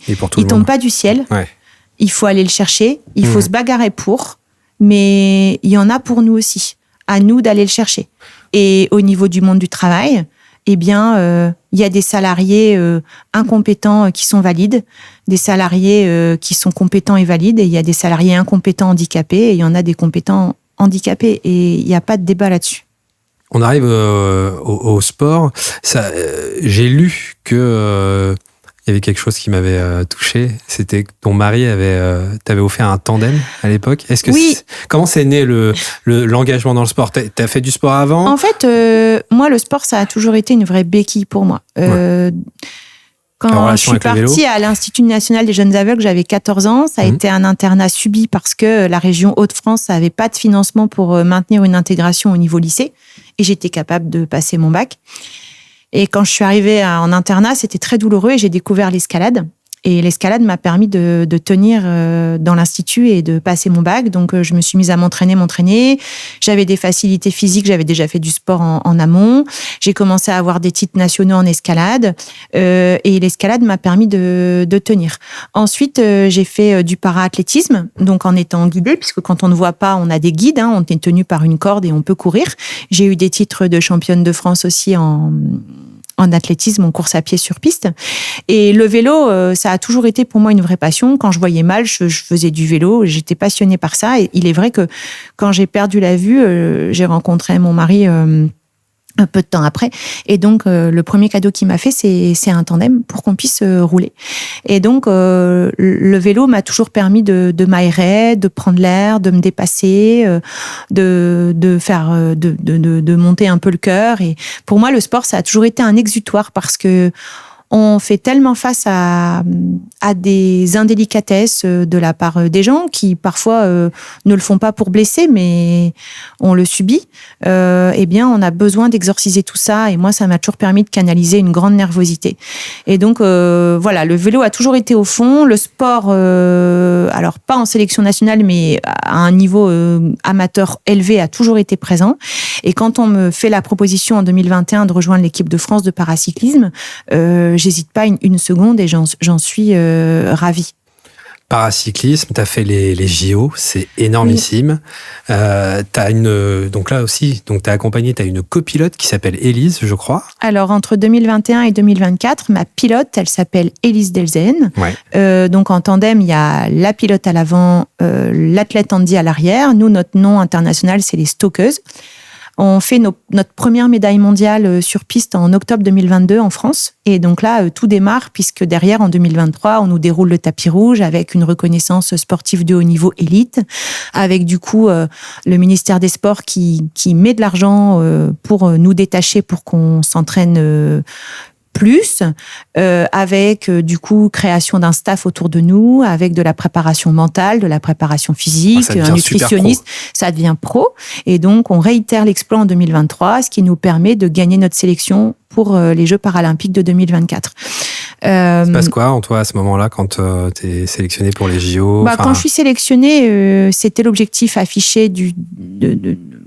tombe pas du ciel. Ouais. Il faut aller le chercher, il faut se bagarrer pour, mais il y en a pour nous aussi. À nous d'aller le chercher. Et au niveau du monde du travail, il y a des salariés incompétents qui sont valides, des salariés qui sont compétents et valides, et il y a des salariés incompétents handicapés, et il y en a des compétents handicapés, et il n'y a pas de débat là-dessus. On arrive au sport. J'ai lu que il y avait quelque chose qui m'avait touché. C'était que ton mari t'avait offert un tandem à l'époque. Oui. Comment c'est né l'engagement dans le sport? T'as fait du sport avant? En fait, moi, le sport, ça a toujours été une vraie béquille pour moi. Quand je suis partie à l'Institut national des jeunes aveugles, j'avais 14 ans. Ça a été un internat subi parce que la région Hauts-de-France n'avait pas de financement pour maintenir une intégration au niveau lycée. Et j'étais capable de passer mon bac. Et quand je suis arrivée en internat, c'était très douloureux et j'ai découvert l'escalade. Et l'escalade m'a permis de tenir dans l'institut et de passer mon bac. Donc, je me suis mise à m'entraîner. J'avais des facilités physiques. J'avais déjà fait du sport en amont. J'ai commencé à avoir des titres nationaux en escalade. Et l'escalade m'a permis de tenir. Ensuite, j'ai fait du para-athlétisme, donc en étant guidée, puisque quand on ne voit pas, on a des guides. On est tenu par une corde et on peut courir. J'ai eu des titres de championne de France aussi en athlétisme, en course à pied sur piste. Et le vélo, ça a toujours été pour moi une vraie passion. Quand je voyais mal, je faisais du vélo. J'étais passionnée par ça. Et il est vrai que quand j'ai perdu la vue, j'ai rencontré mon mari un peu de temps après. Et donc, le premier cadeau qu'il m'a fait, c'est un tandem pour qu'on puisse rouler. Et donc, le vélo m'a toujours permis de m'aérer, de prendre l'air, de me dépasser, de monter un peu le cœur. Et pour moi, le sport, ça a toujours été un exutoire parce que on fait tellement face à des indélicatesses de la part des gens qui parfois ne le font pas pour blesser, mais on le subit. Eh bien, on a besoin d'exorciser tout ça. Et moi, ça m'a toujours permis de canaliser une grande nervosité. Et donc, voilà, le vélo a toujours été au fond. Le sport, alors pas en sélection nationale, mais à un niveau amateur élevé, a toujours été présent. Et quand on me fait la proposition en 2021 de rejoindre l'équipe de France de paracyclisme, j'hésite pas une seconde et j'en suis ravie. Paracyclisme, tu as fait les JO, c'est énormissime. Oui. Donc là aussi, tu as accompagné, tu as une copilote qui s'appelle Élise, je crois. Alors, entre 2021 et 2024, ma pilote, elle s'appelle Élise Delzehn. Ouais. Donc, en tandem, il y a la pilote à l'avant, l'athlète handi à l'arrière. Nous, notre nom international, c'est les stockeuses. On fait notre première médaille mondiale sur piste en octobre 2022 en France. Et donc là, tout démarre puisque derrière, en 2023, on nous déroule le tapis rouge avec une reconnaissance sportive de haut niveau élite, avec du coup le ministère des Sports qui met de l'argent pour nous détacher pour qu'on s'entraîne plus, avec du coup création d'un staff autour de nous, avec de la préparation mentale, de la préparation physique, un nutritionniste, ça devient pro. Et donc on réitère l'exploit en 2023, ce qui nous permet de gagner notre sélection pour les Jeux paralympiques de 2024. Ça se passe quoi en toi à ce moment-là quand tu es sélectionnée pour les JO? Quand je suis sélectionnée, c'était l'objectif affiché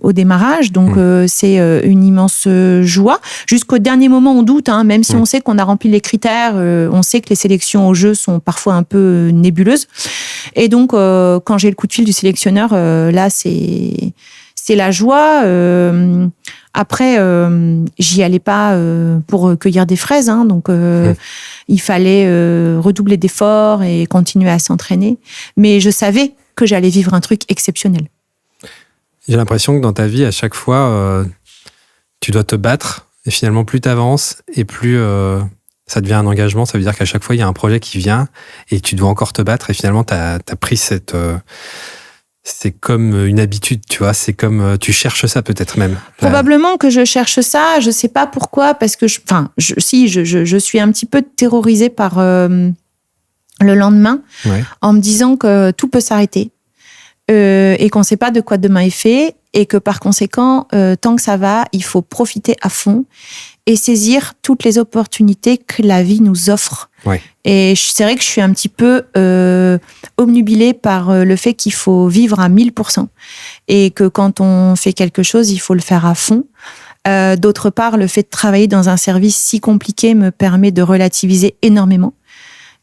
au démarrage, donc c'est une immense joie. Jusqu'au dernier moment, on doute, même si on sait qu'on a rempli les critères, on sait que les sélections aux Jeux sont parfois un peu nébuleuses. Et donc, quand j'ai le coup de fil du sélectionneur, là, c'est la joie. Après, j'y allais pas pour cueillir des fraises, donc il fallait redoubler d'efforts et continuer à s'entraîner. Mais je savais que j'allais vivre un truc exceptionnel. J'ai l'impression que dans ta vie, à chaque fois, tu dois te battre. Et finalement, plus tu avances et plus ça devient un engagement. Ça veut dire qu'à chaque fois, il y a un projet qui vient et tu dois encore te battre. Et finalement, tu as pris cette... c'est comme une habitude, tu vois. C'est comme... tu cherches ça peut-être même. Probablement que je cherche ça. Je sais pas pourquoi. Parce que je suis un petit peu terrorisée par le lendemain. Ouais. En me disant que tout peut s'arrêter. Et qu'on ne sait pas de quoi demain est fait et que par conséquent, tant que ça va, il faut profiter à fond et saisir toutes les opportunités que la vie nous offre. Ouais. Et c'est vrai que je suis un petit peu obnubilée par le fait qu'il faut vivre à 1000% et que quand on fait quelque chose, il faut le faire à fond. D'autre part, le fait de travailler dans un service si compliqué me permet de relativiser énormément.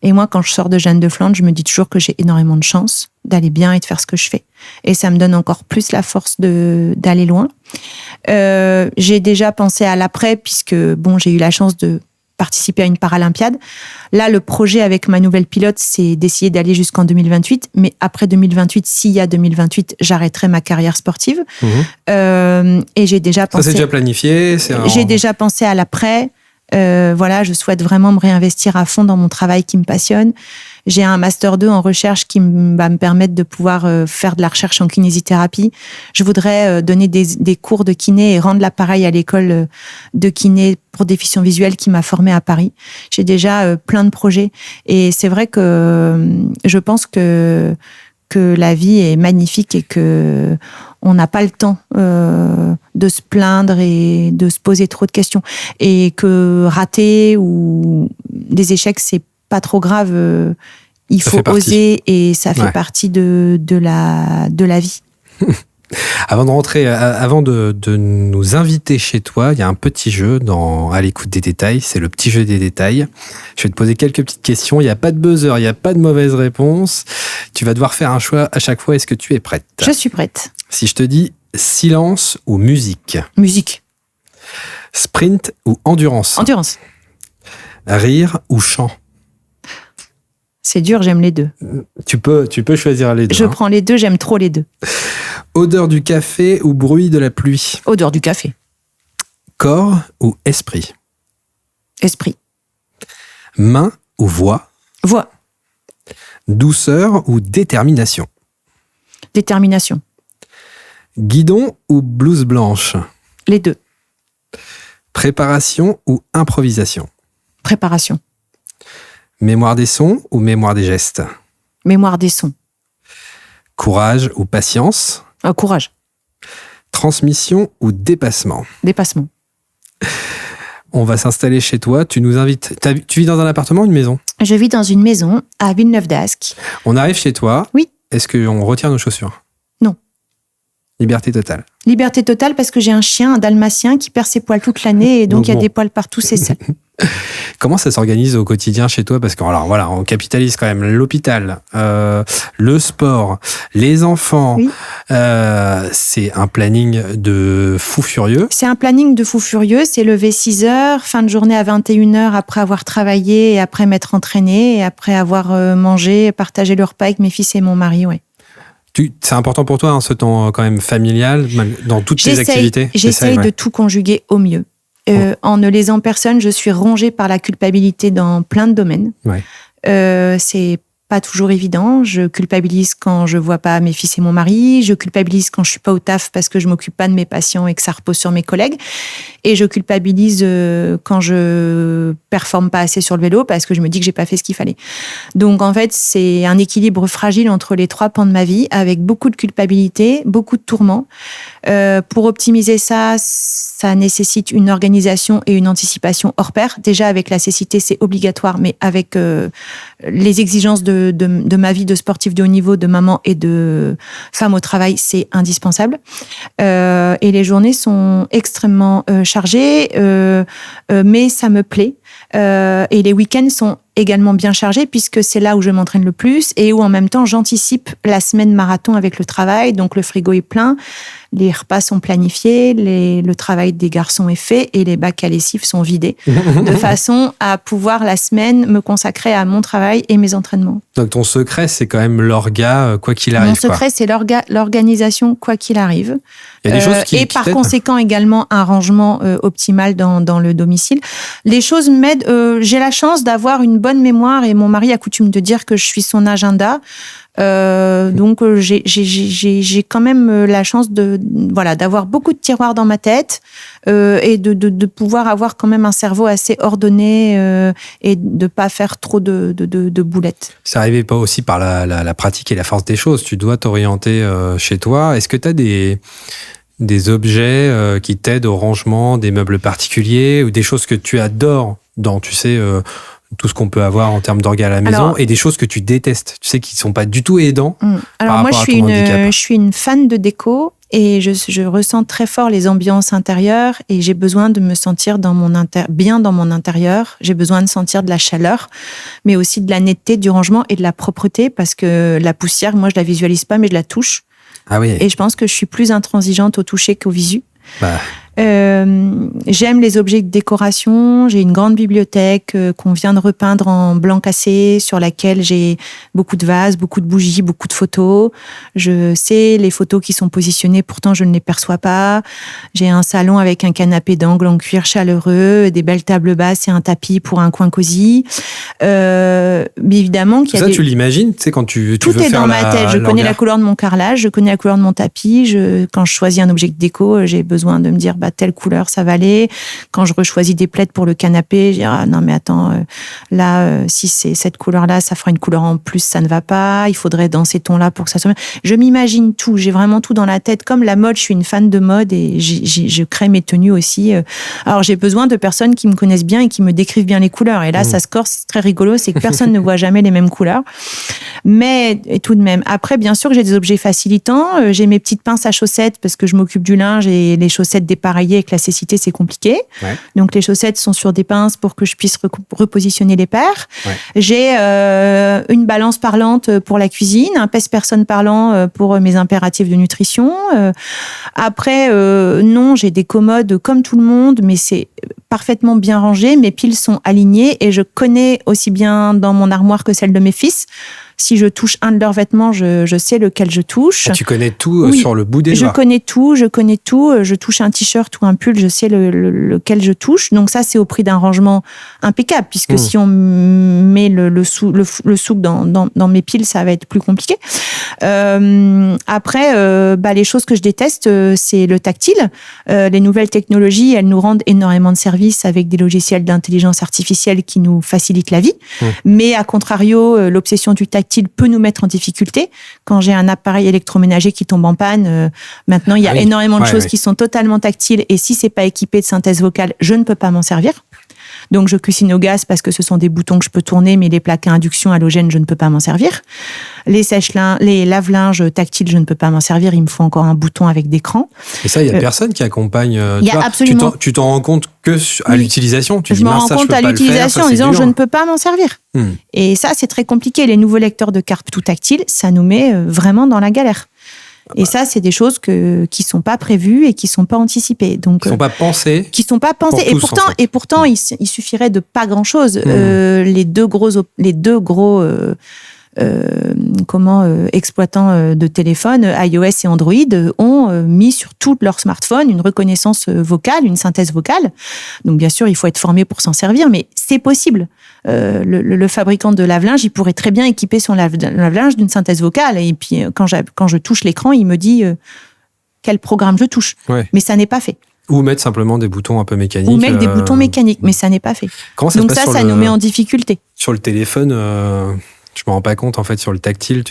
Et moi, quand je sors de Jeanne de Flandre, je me dis toujours que j'ai énormément de chance d'aller bien et de faire ce que je fais. Et ça me donne encore plus la force d'aller loin. J'ai déjà pensé à l'après, puisque j'ai eu la chance de participer à une Paralympiade. Là, le projet avec ma nouvelle pilote, c'est d'essayer d'aller jusqu'en 2028. Mais après 2028, s'il y a 2028, j'arrêterai ma carrière sportive. Et j'ai déjà pensé... Ça, c'est déjà planifié? J'ai déjà pensé à l'après. Voilà, je souhaite vraiment me réinvestir à fond dans mon travail qui me passionne. J'ai un master 2 en recherche qui va me permettre de pouvoir faire de la recherche en kinésithérapie. Je voudrais donner des cours de kiné et rendre l'appareil à l'école de kiné pour déficients visuels qui m'a formée à Paris. J'ai déjà plein de projets et c'est vrai que je pense que la vie est magnifique et que on n'a pas le temps de se plaindre et de se poser trop de questions. Et que rater ou des échecs, c'est pas trop grave. Il faut oser et ça fait partie de la vie. Avant de rentrer, avant de nous inviter chez toi, il y a un petit jeu à l'écoute des détails. C'est le petit jeu des détails. Je vais te poser quelques petites questions. Il n'y a pas de buzzer, il n'y a pas de mauvaise réponse. Tu vas devoir faire un choix à chaque fois. Est-ce que tu es prête? Je suis prête. Si je te dis silence ou musique? Musique. Sprint ou endurance? Endurance. Rire ou chant? C'est dur, j'aime les deux. Tu peux choisir les deux. Je prends les deux, j'aime trop les deux. Odeur du café ou bruit de la pluie? Odeur du café. Corps ou esprit? Esprit. Main ou voix? Voix. Douceur ou détermination? Détermination. Guidon ou blouse blanche? Les deux. Préparation ou improvisation? Préparation. Mémoire des sons ou mémoire des gestes? Mémoire des sons. Courage ou patience? Courage. Transmission ou dépassement? Dépassement. On va s'installer chez toi. Tu nous invites. Tu vis dans un appartement ou une maison? Je vis dans une maison à Villeneuve-d'Ascq. On arrive chez toi. Oui. Est-ce qu'on retire nos chaussures? Non. Liberté totale. Liberté totale parce que j'ai un chien, un dalmatien, qui perd ses poils toute l'année et donc il y a des poils partout, c'est ça. Comment ça s'organise au quotidien chez toi? Parce que alors voilà, on capitalise quand même l'hôpital, le sport, les enfants. Oui. C'est un planning de fou furieux. C'est un planning de fou furieux. C'est lever 6 heures, fin de journée à 21h après avoir travaillé et après m'être entraînée et après avoir mangé, partagé le repas avec mes fils et mon mari, ouais. C'est important pour toi, ce temps quand même familial, dans toutes tes activités? J'essaye de tout conjuguer au mieux. En ne lésant personne, je suis rongée par la culpabilité dans plein de domaines. Ouais. C'est pas toujours évident. Je culpabilise quand je vois pas mes fils et mon mari. Je culpabilise quand je suis pas au taf parce que je m'occupe pas de mes patients et que ça repose sur mes collègues. Et je culpabilise quand je performe pas assez sur le vélo parce que je me dis que j'ai pas fait ce qu'il fallait. Donc en fait, c'est un équilibre fragile entre les 3 pans de ma vie, avec beaucoup de culpabilité, beaucoup de tourments. Pour optimiser ça, ça nécessite une organisation et une anticipation hors pair. Déjà, avec la cécité, c'est obligatoire, mais avec les exigences de ma vie de sportive de haut niveau, de maman et de femme au travail, c'est indispensable. Et les journées sont extrêmement chargées, mais ça me plaît. Et les week-ends sont également bien chargés puisque c'est là où je m'entraîne le plus et où en même temps j'anticipe la semaine marathon avec le travail. Donc le frigo est plein, les repas sont planifiés, le travail des garçons est fait et les bacs à lessive sont vidés de façon à pouvoir la semaine me consacrer à mon travail et mes entraînements. Donc ton secret, c'est quand même l'orga, quoi qu'il arrive. Mon secret, c'est l'organisation, quoi qu'il arrive. Il y a des choses qui par conséquent également un rangement optimal dans le domicile. Les choses m'aident. J'ai la chance d'avoir une bonne mémoire et mon mari a coutume de dire que je suis son agenda. Donc j'ai quand même la chance d'avoir beaucoup de tiroirs dans ma tête et de pouvoir avoir quand même un cerveau assez ordonné et de pas faire trop de boulettes. C'est arrivé pas aussi par la pratique et la force des choses. Tu dois t'orienter chez toi. Est-ce que tu as des objets qui t'aident au rangement, des meubles particuliers ou des choses que tu adores dans, tu sais, tout ce qu'on peut avoir en termes d'orgas à la maison, et des choses que tu détestes, tu sais, qui ne sont pas du tout aidants. Alors moi, je suis une fan de déco et je ressens très fort les ambiances intérieures et j'ai besoin de me sentir bien dans mon intérieur. J'ai besoin de sentir de la chaleur, mais aussi de la netteté, du rangement et de la propreté parce que la poussière, moi, je la visualise pas, mais je la touche. Ah oui. Et je pense que je suis plus intransigeante au toucher qu'au visu. J'aime les objets de décoration. J'ai une grande bibliothèque qu'on vient de repeindre en blanc cassé, sur laquelle j'ai beaucoup de vases, beaucoup de bougies, beaucoup de photos. Je sais les photos qui sont positionnées, pourtant je ne les perçois pas. J'ai un salon avec un canapé d'angle en cuir chaleureux, des belles tables basses et un tapis pour un coin cosy. Mais évidemment qu'il y a tu l'imagines, tu sais, quand tu tout veux est faire dans ma tête. Je connais la couleur de mon carrelage, je connais la couleur de mon tapis. Quand je choisis un objet de déco, j'ai besoin de me dire telle couleur ça va aller. Quand je rechoisis des plaids pour le canapé, je dis non mais attends, si c'est cette couleur-là, ça fera une couleur en plus, ça ne va pas. Il faudrait dans ces tons-là pour que ça soit bien. Je m'imagine tout. J'ai vraiment tout dans la tête. Comme la mode, je suis une fan de mode et je crée mes tenues aussi. Alors j'ai besoin de personnes qui me connaissent bien et qui me décrivent bien les couleurs. Et là, ça se corse, c'est très rigolo, c'est que personne ne voit jamais les mêmes couleurs. Mais et tout de même. Après, bien sûr que j'ai des objets facilitants. J'ai mes petites pinces à chaussettes parce que je m'occupe du linge et les chaussettes dépareillées avec la cécité, c'est compliqué. Ouais. Donc les chaussettes sont sur des pinces pour que je puisse repositionner les paires. Ouais. J'ai une balance parlante pour la cuisine, un pèse-personne parlant pour mes impératifs de nutrition. Après, non, j'ai des commodes comme tout le monde, mais c'est parfaitement bien rangé. Mes piles sont alignées et je connais aussi bien dans mon armoire que celle de mes fils. Si je touche un de leurs vêtements, je sais lequel je touche. Ah, tu connais tout sur le bout des doigts. Je connais tout. Je touche un t-shirt ou un pull, je sais lequel je touche. Donc ça, c'est au prix d'un rangement impeccable, puisque si on met le souk dans mes piles, ça va être plus compliqué. Après, les choses que je déteste, c'est le tactile. Les nouvelles technologies, elles nous rendent énormément de services avec des logiciels d'intelligence artificielle qui nous facilitent la vie. Mais à contrario, l'obsession du tactile peut nous mettre en difficulté. Quand j'ai un appareil électroménager qui tombe en panne, maintenant il y a énormément de choses qui sont totalement tactiles et si c'est pas équipé de synthèse vocale, je ne peux pas m'en servir. Donc je cuisine au gaz parce que ce sont des boutons que je peux tourner, mais les plaques à induction halogène, je ne peux pas m'en servir. Les les lave-linges tactiles, je ne peux pas m'en servir. Il me faut encore un bouton avec d'écran. Et ça, il y a personne qui accompagne. Il y a absolument. Tu t'en rends compte que à l'utilisation. Je me rends compte à l'utilisation en disant je ne peux pas m'en servir. Et ça, c'est très compliqué. Les nouveaux lecteurs de cartes tout tactiles, ça nous met vraiment dans la galère. Et ça, c'est des choses qui sont pas prévues et qui sont pas anticipées. Donc, qui sont pas pensées. Qui sont pas pensées. Et pourtant, il suffirait de pas grand-chose. Les deux gros exploitants de téléphones, iOS et Android, ont mis sur tous leurs smartphones une reconnaissance vocale, une synthèse vocale. Donc, bien sûr, il faut être formé pour s'en servir, mais c'est possible. Le fabricant de lave-linge, il pourrait très bien équiper son lave-linge d'une synthèse vocale. Et puis, quand je touche l'écran, il me dit quel programme je touche. Ouais. Mais ça n'est pas fait. Ou mettre simplement des boutons un peu mécaniques. Ou mettre des boutons mécaniques, mais ça n'est pas fait. Donc ça nous met en difficulté. Sur le téléphone, je me rends pas compte, en fait, sur le tactile,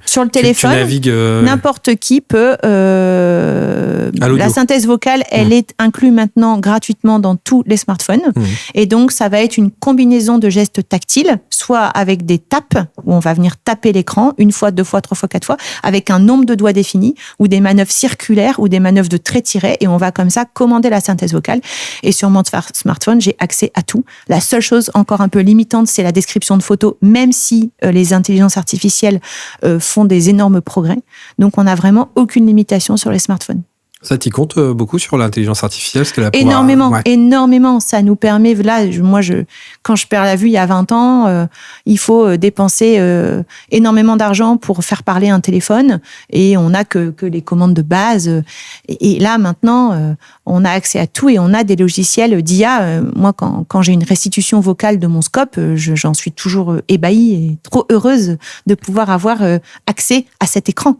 sur le téléphone, tu navigues... n'importe qui peut... la synthèse vocale, elle est inclue maintenant gratuitement dans tous les smartphones. Et donc, ça va être une combinaison de gestes tactiles, soit avec des tapes, où on va venir taper l'écran, 1 fois, 2 fois, 3 fois, 4 fois, avec un nombre de doigts défini, ou des manœuvres circulaires, ou des manœuvres de traits tirés, et on va comme ça commander la synthèse vocale. Et sur mon smartphone, j'ai accès à tout. La seule chose encore un peu limitante, c'est la description de photos, même si les intelligences artificielles font des énormes progrès. Donc, on n'a vraiment aucune limitation sur les smartphones. Ça t'y compte beaucoup sur l'intelligence artificielle parce que Énormément. Ça nous permet, là, quand je perds la vue il y a 20 ans, il faut dépenser énormément d'argent pour faire parler un téléphone et on n'a que les commandes de base. Et là, maintenant, on a accès à tout et on a des logiciels d'IA. Moi, quand j'ai une restitution vocale de mon scope, j'en suis toujours ébahie et trop heureuse de pouvoir avoir accès à cet écran.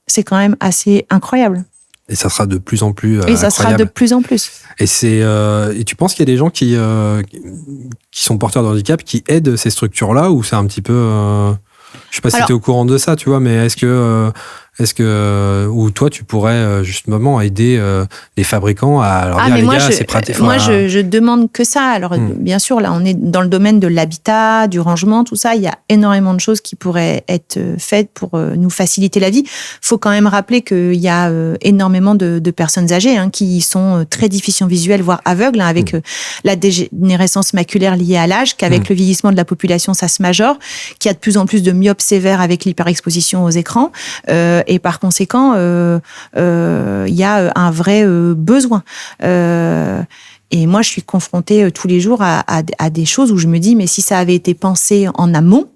C'est quand même assez incroyable. Et ça sera de plus en plus Et ça sera de plus en plus. Et et tu penses qu'il y a des gens qui sont porteurs de handicap qui aident ces structures-là ou c'est un petit peu... je sais pas si tu es au courant de ça, tu vois, mais est-ce que ou toi tu pourrais justement aider les fabricants à leur dire les gars, c'est pratique. Moi, je demande que ça. Alors bien sûr, là, on est dans le domaine de l'habitat, du rangement, tout ça. Il y a énormément de choses qui pourraient être faites pour nous faciliter la vie. Faut quand même rappeler qu'il y a énormément de personnes âgées qui sont très déficients visuels, voire aveugles, avec la dégénérescence maculaire liée à l'âge, qu'avec le vieillissement de la population, ça se majore, qu'il y a de plus en plus de myopes sévères avec l'hyperexposition aux écrans. Et par conséquent, il y a un vrai besoin. Et moi, je suis confrontée tous les jours à des choses où je me dis, mais si ça avait été pensé en amont,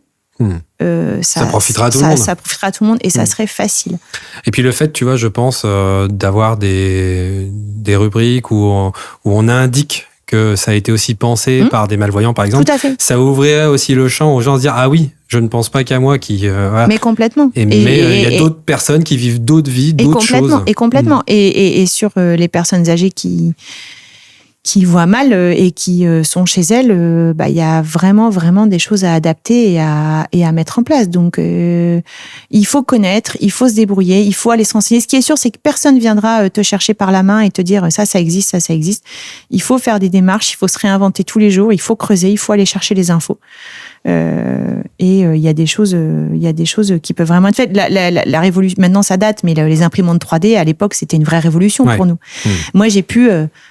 ça profitera à tout le monde. Ça profitera à tout le monde et ça serait facile. Et puis le fait, tu vois, je pense, d'avoir des rubriques où on indique que ça a été aussi pensé par des malvoyants, par exemple. Tout à fait. Ça ouvrirait aussi le champ aux gens de se dire, ah oui, je ne pense pas qu'à moi qui... voilà. Mais complètement. Mais il y a d'autres personnes qui vivent d'autres vies, d'autres choses. Et complètement. Et sur les personnes âgées qui voient mal et qui sont chez elles, il y a vraiment, vraiment des choses à adapter et à mettre en place. Donc, il faut connaître, il faut se débrouiller, il faut aller se renseigner. Ce qui est sûr, c'est que personne viendra te chercher par la main et te dire ça existe, ça existe. Il faut faire des démarches, il faut se réinventer tous les jours, il faut creuser, il faut aller chercher les infos. Il y a des choses qui peuvent vraiment être faites. La révolution, maintenant ça date, mais les imprimantes 3D à l'époque c'était une vraie révolution pour nous. Moi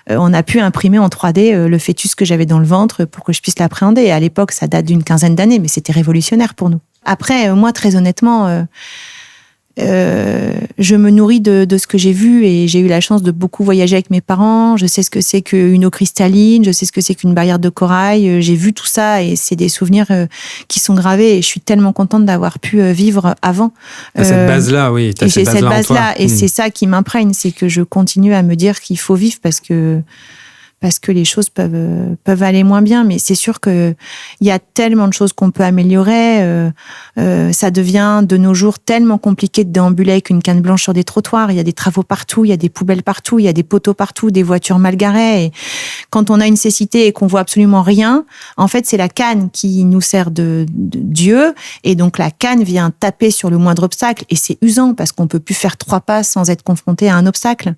on a pu imprimer en 3D le fœtus que j'avais dans le ventre pour que je puisse l'appréhender. Et à l'époque ça date d'une 15aine d'années, mais c'était révolutionnaire pour nous. Après moi très honnêtement, je me nourris de ce que j'ai vu et j'ai eu la chance de beaucoup voyager avec mes parents. Je sais ce que c'est qu'une eau cristalline, je sais ce que c'est qu'une barrière de corail. J'ai vu tout ça et c'est des souvenirs qui sont gravés et je suis tellement contente d'avoir pu vivre avant. Cette base-là, oui. J'ai cette base-là et c'est ça qui m'imprègne, c'est que je continue à me dire qu'il faut vivre parce que les choses peuvent aller moins bien, mais c'est sûr que il y a tellement de choses qu'on peut améliorer. Ça devient de nos jours tellement compliqué de déambuler avec une canne blanche sur des trottoirs. Il y a des travaux partout, il y a des poubelles partout, il y a des poteaux partout, des voitures mal garées. Et quand on a une cécité et qu'on voit absolument rien, en fait, c'est la canne qui nous sert de Dieu. Et donc la canne vient taper sur le moindre obstacle et c'est usant parce qu'on peut plus faire 3 pas sans être confronté à un obstacle.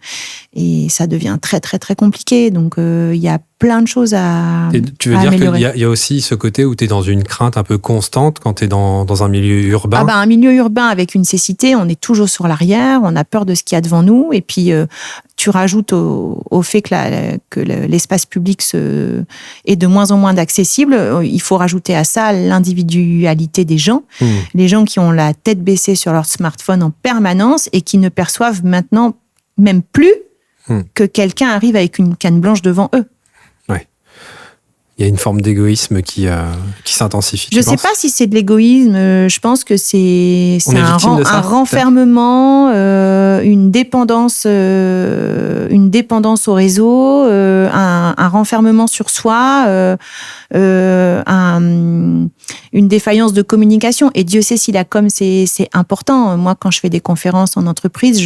Et ça devient très très très compliqué. Donc il y a plein de choses à tu veux dire qu'il y a aussi ce côté où tu es dans une crainte un peu constante quand tu es dans un milieu urbain? Un milieu urbain avec une cécité, on est toujours sur l'arrière, on a peur de ce qu'il y a devant nous. Et puis, tu rajoutes au fait que l'espace public est de moins en moins accessible. Il faut rajouter à ça l'individualité des gens. Les gens qui ont la tête baissée sur leur smartphone en permanence et qui ne perçoivent maintenant même plus que quelqu'un arrive avec une canne blanche devant eux. Ouais. Il y a une forme d'égoïsme qui s'intensifie. Je ne sais pas si c'est de l'égoïsme. Je pense que c'est un renfermement, une dépendance au réseau, un renfermement sur soi, une défaillance de communication. Et Dieu sait si la com, c'est important. Moi, quand je fais des conférences en entreprise,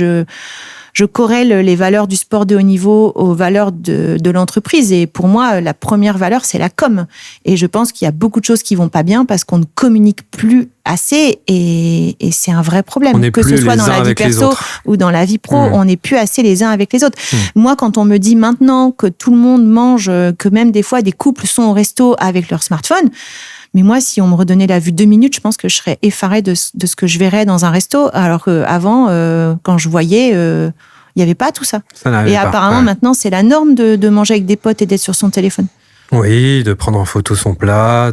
je corrèle les valeurs du sport de haut niveau aux valeurs de l'entreprise. Et pour moi, la première valeur, c'est la com. Et je pense qu'il y a beaucoup de choses qui vont pas bien parce qu'on ne communique plus assez et c'est un vrai problème. Que ce soit dans la vie perso ou dans la vie pro, on n'est plus assez les uns avec les autres. Moi, quand on me dit maintenant que tout le monde mange, que même des fois des couples sont au resto avec leur smartphone, mais moi, si on me redonnait la vue 2 minutes, je pense que je serais effarée de ce que je verrais dans un resto. Alors qu'avant, quand je voyais, il n'y avait pas tout ça. Et apparemment, maintenant, c'est la norme de manger avec des potes et d'être sur son téléphone. Oui, de prendre en photo son plat,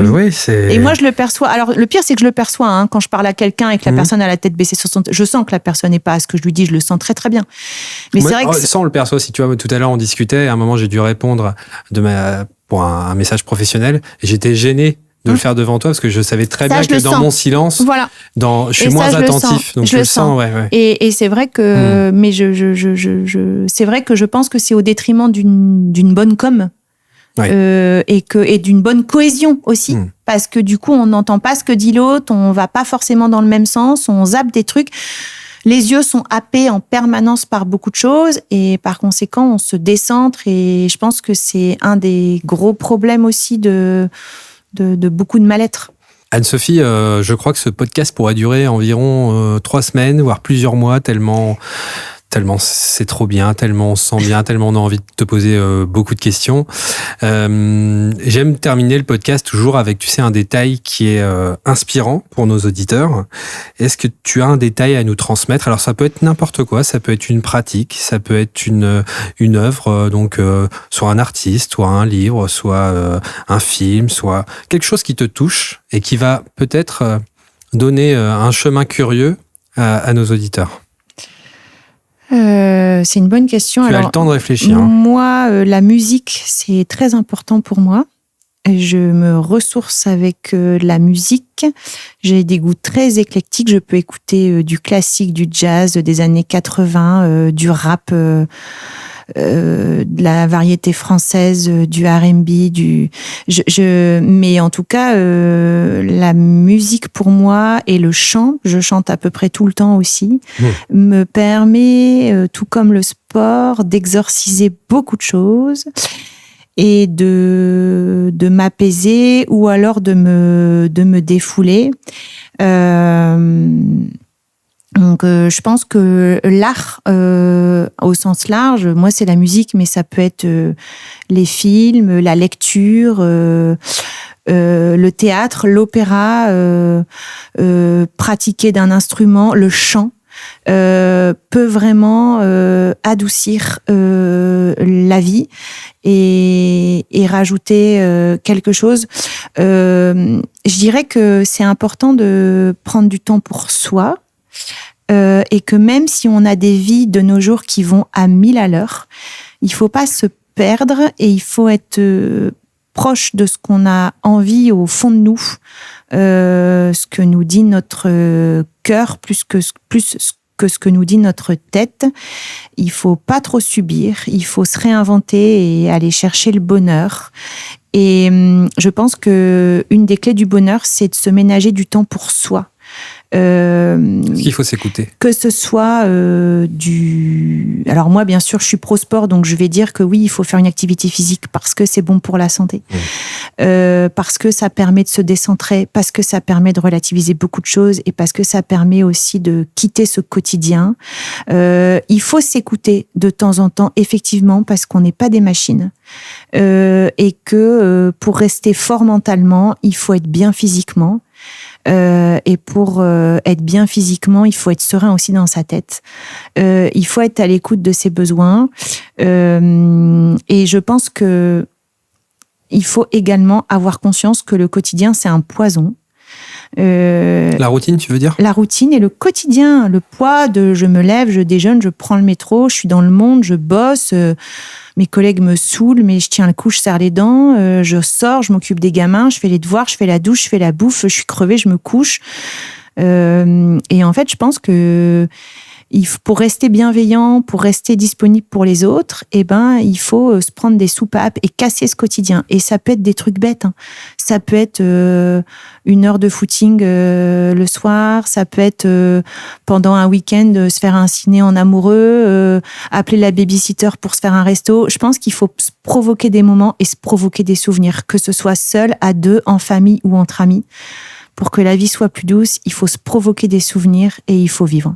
oui, c'est... Et moi, je le perçois. Alors, le pire, c'est que je le perçois, quand je parle à quelqu'un et que la personne a la tête baissée sur son... Je sens que la personne n'est pas à ce que je lui dis, je le sens très, très bien. Mais c'est vrai que... Ça, on le perçoit. Si tu vois, tout à l'heure, on discutait, à un moment, j'ai dû répondre pour un message professionnel, et j'étais gêné de le faire devant toi parce que je savais très bien que dans mon silence, je suis moins attentif, donc je le sens. Ouais. Et c'est vrai que, mais c'est vrai que je pense que c'est au détriment d'une bonne com. Et d'une bonne cohésion aussi, parce que du coup on n'entend pas ce que dit l'autre, on va pas forcément dans le même sens, on zappe des trucs. Les yeux sont happés en permanence par beaucoup de choses et par conséquent on se décentre et je pense que c'est un des gros problèmes aussi de beaucoup de mal-être. Anne-Sophie, je crois que ce podcast pourrait durer environ 3 semaines, voire plusieurs mois, tellement c'est trop bien, tellement on se sent bien, tellement on a envie de te poser beaucoup de questions. J'aime terminer le podcast toujours avec, tu sais, un détail qui est inspirant pour nos auditeurs. Est-ce que tu as un détail à nous transmettre? Alors ça peut être n'importe quoi, ça peut être une pratique, ça peut être une œuvre, donc soit un artiste, soit un livre, soit un film, soit quelque chose qui te touche et qui va peut-être donner un chemin curieux à nos auditeurs? C'est une bonne question. Tu as le temps de réfléchir. Moi, la musique, c'est très important pour moi. Je me ressource avec la musique. J'ai des goûts très éclectiques. Je peux écouter du classique, du jazz des années 80, du rap, de la variété française, du R&B, mais en tout cas, la musique pour moi et le chant, je chante à peu près tout le temps aussi, me permet, tout comme le sport, d'exorciser beaucoup de choses et de m'apaiser ou alors de me défouler. Donc, je pense que l'art, au sens large, moi, c'est la musique, mais ça peut être les films, la lecture, le théâtre, l'opéra, pratiquer d'un instrument, le chant. Peut vraiment adoucir la vie et rajouter quelque chose. Je dirais que c'est important de prendre du temps pour soi et que même si on a des vies de nos jours qui vont à 1000 à l'heure, il faut pas se perdre et il faut être proche de ce qu'on a envie au fond de nous, ce que nous dit notre cœur plus que ce que nous dit notre tête. Il faut pas trop subir, il faut se réinventer et aller chercher le bonheur. Et je pense que une des clés du bonheur, c'est de se ménager du temps pour soi. Est-ce qu'il faut s'écouter? Que ce soit Alors moi, bien sûr, je suis pro-sport, donc je vais dire que oui, il faut faire une activité physique parce que c'est bon pour la santé. Parce que ça permet de se décentrer, parce que ça permet de relativiser beaucoup de choses et parce que ça permet aussi de quitter ce quotidien. Il faut s'écouter de temps en temps, effectivement, parce qu'on n'est pas des machines. Et que pour rester fort mentalement, il faut être bien physiquement. Et pour être bien physiquement, il faut être serein aussi dans sa tête. Il faut être à l'écoute de ses besoins. Et je pense que il faut également avoir conscience que le quotidien, c'est un poison. La routine, tu veux dire? La routine et le quotidien, le poids de je me lève, je déjeune, je prends le métro, je suis dans le monde, je bosse, mes collègues me saoulent, mais je tiens le coup, je serre les dents, je sors, je m'occupe des gamins, je fais les devoirs, je fais la douche, je fais la bouffe, je suis crevée, je me couche. Et en fait, je pense que pour rester bienveillant, pour rester disponible pour les autres, il faut se prendre des soupapes et casser ce quotidien. Et ça peut être des trucs bêtes. Hein. Ça peut être 1 heure de footing le soir. Ça peut être pendant un week-end se faire un ciné en amoureux, appeler la babysitter pour se faire un resto. Je pense qu'il faut se provoquer des moments et se provoquer des souvenirs, que ce soit seul, à deux, en famille ou entre amis. Pour que la vie soit plus douce, il faut se provoquer des souvenirs et il faut vivre.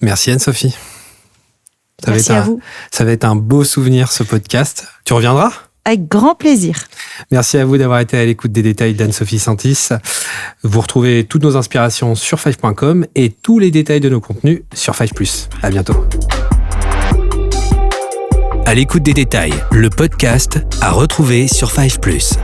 Merci Anne-Sophie. Merci à vous. Ça va être un beau souvenir, ce podcast. Tu reviendras? Avec grand plaisir. Merci à vous d'avoir été à l'écoute des détails d'Anne-Sophie Santis. Vous retrouvez toutes nos inspirations sur 5.com et tous les détails de nos contenus sur 5+. À bientôt. À l'écoute des détails, le podcast à retrouver sur 5+.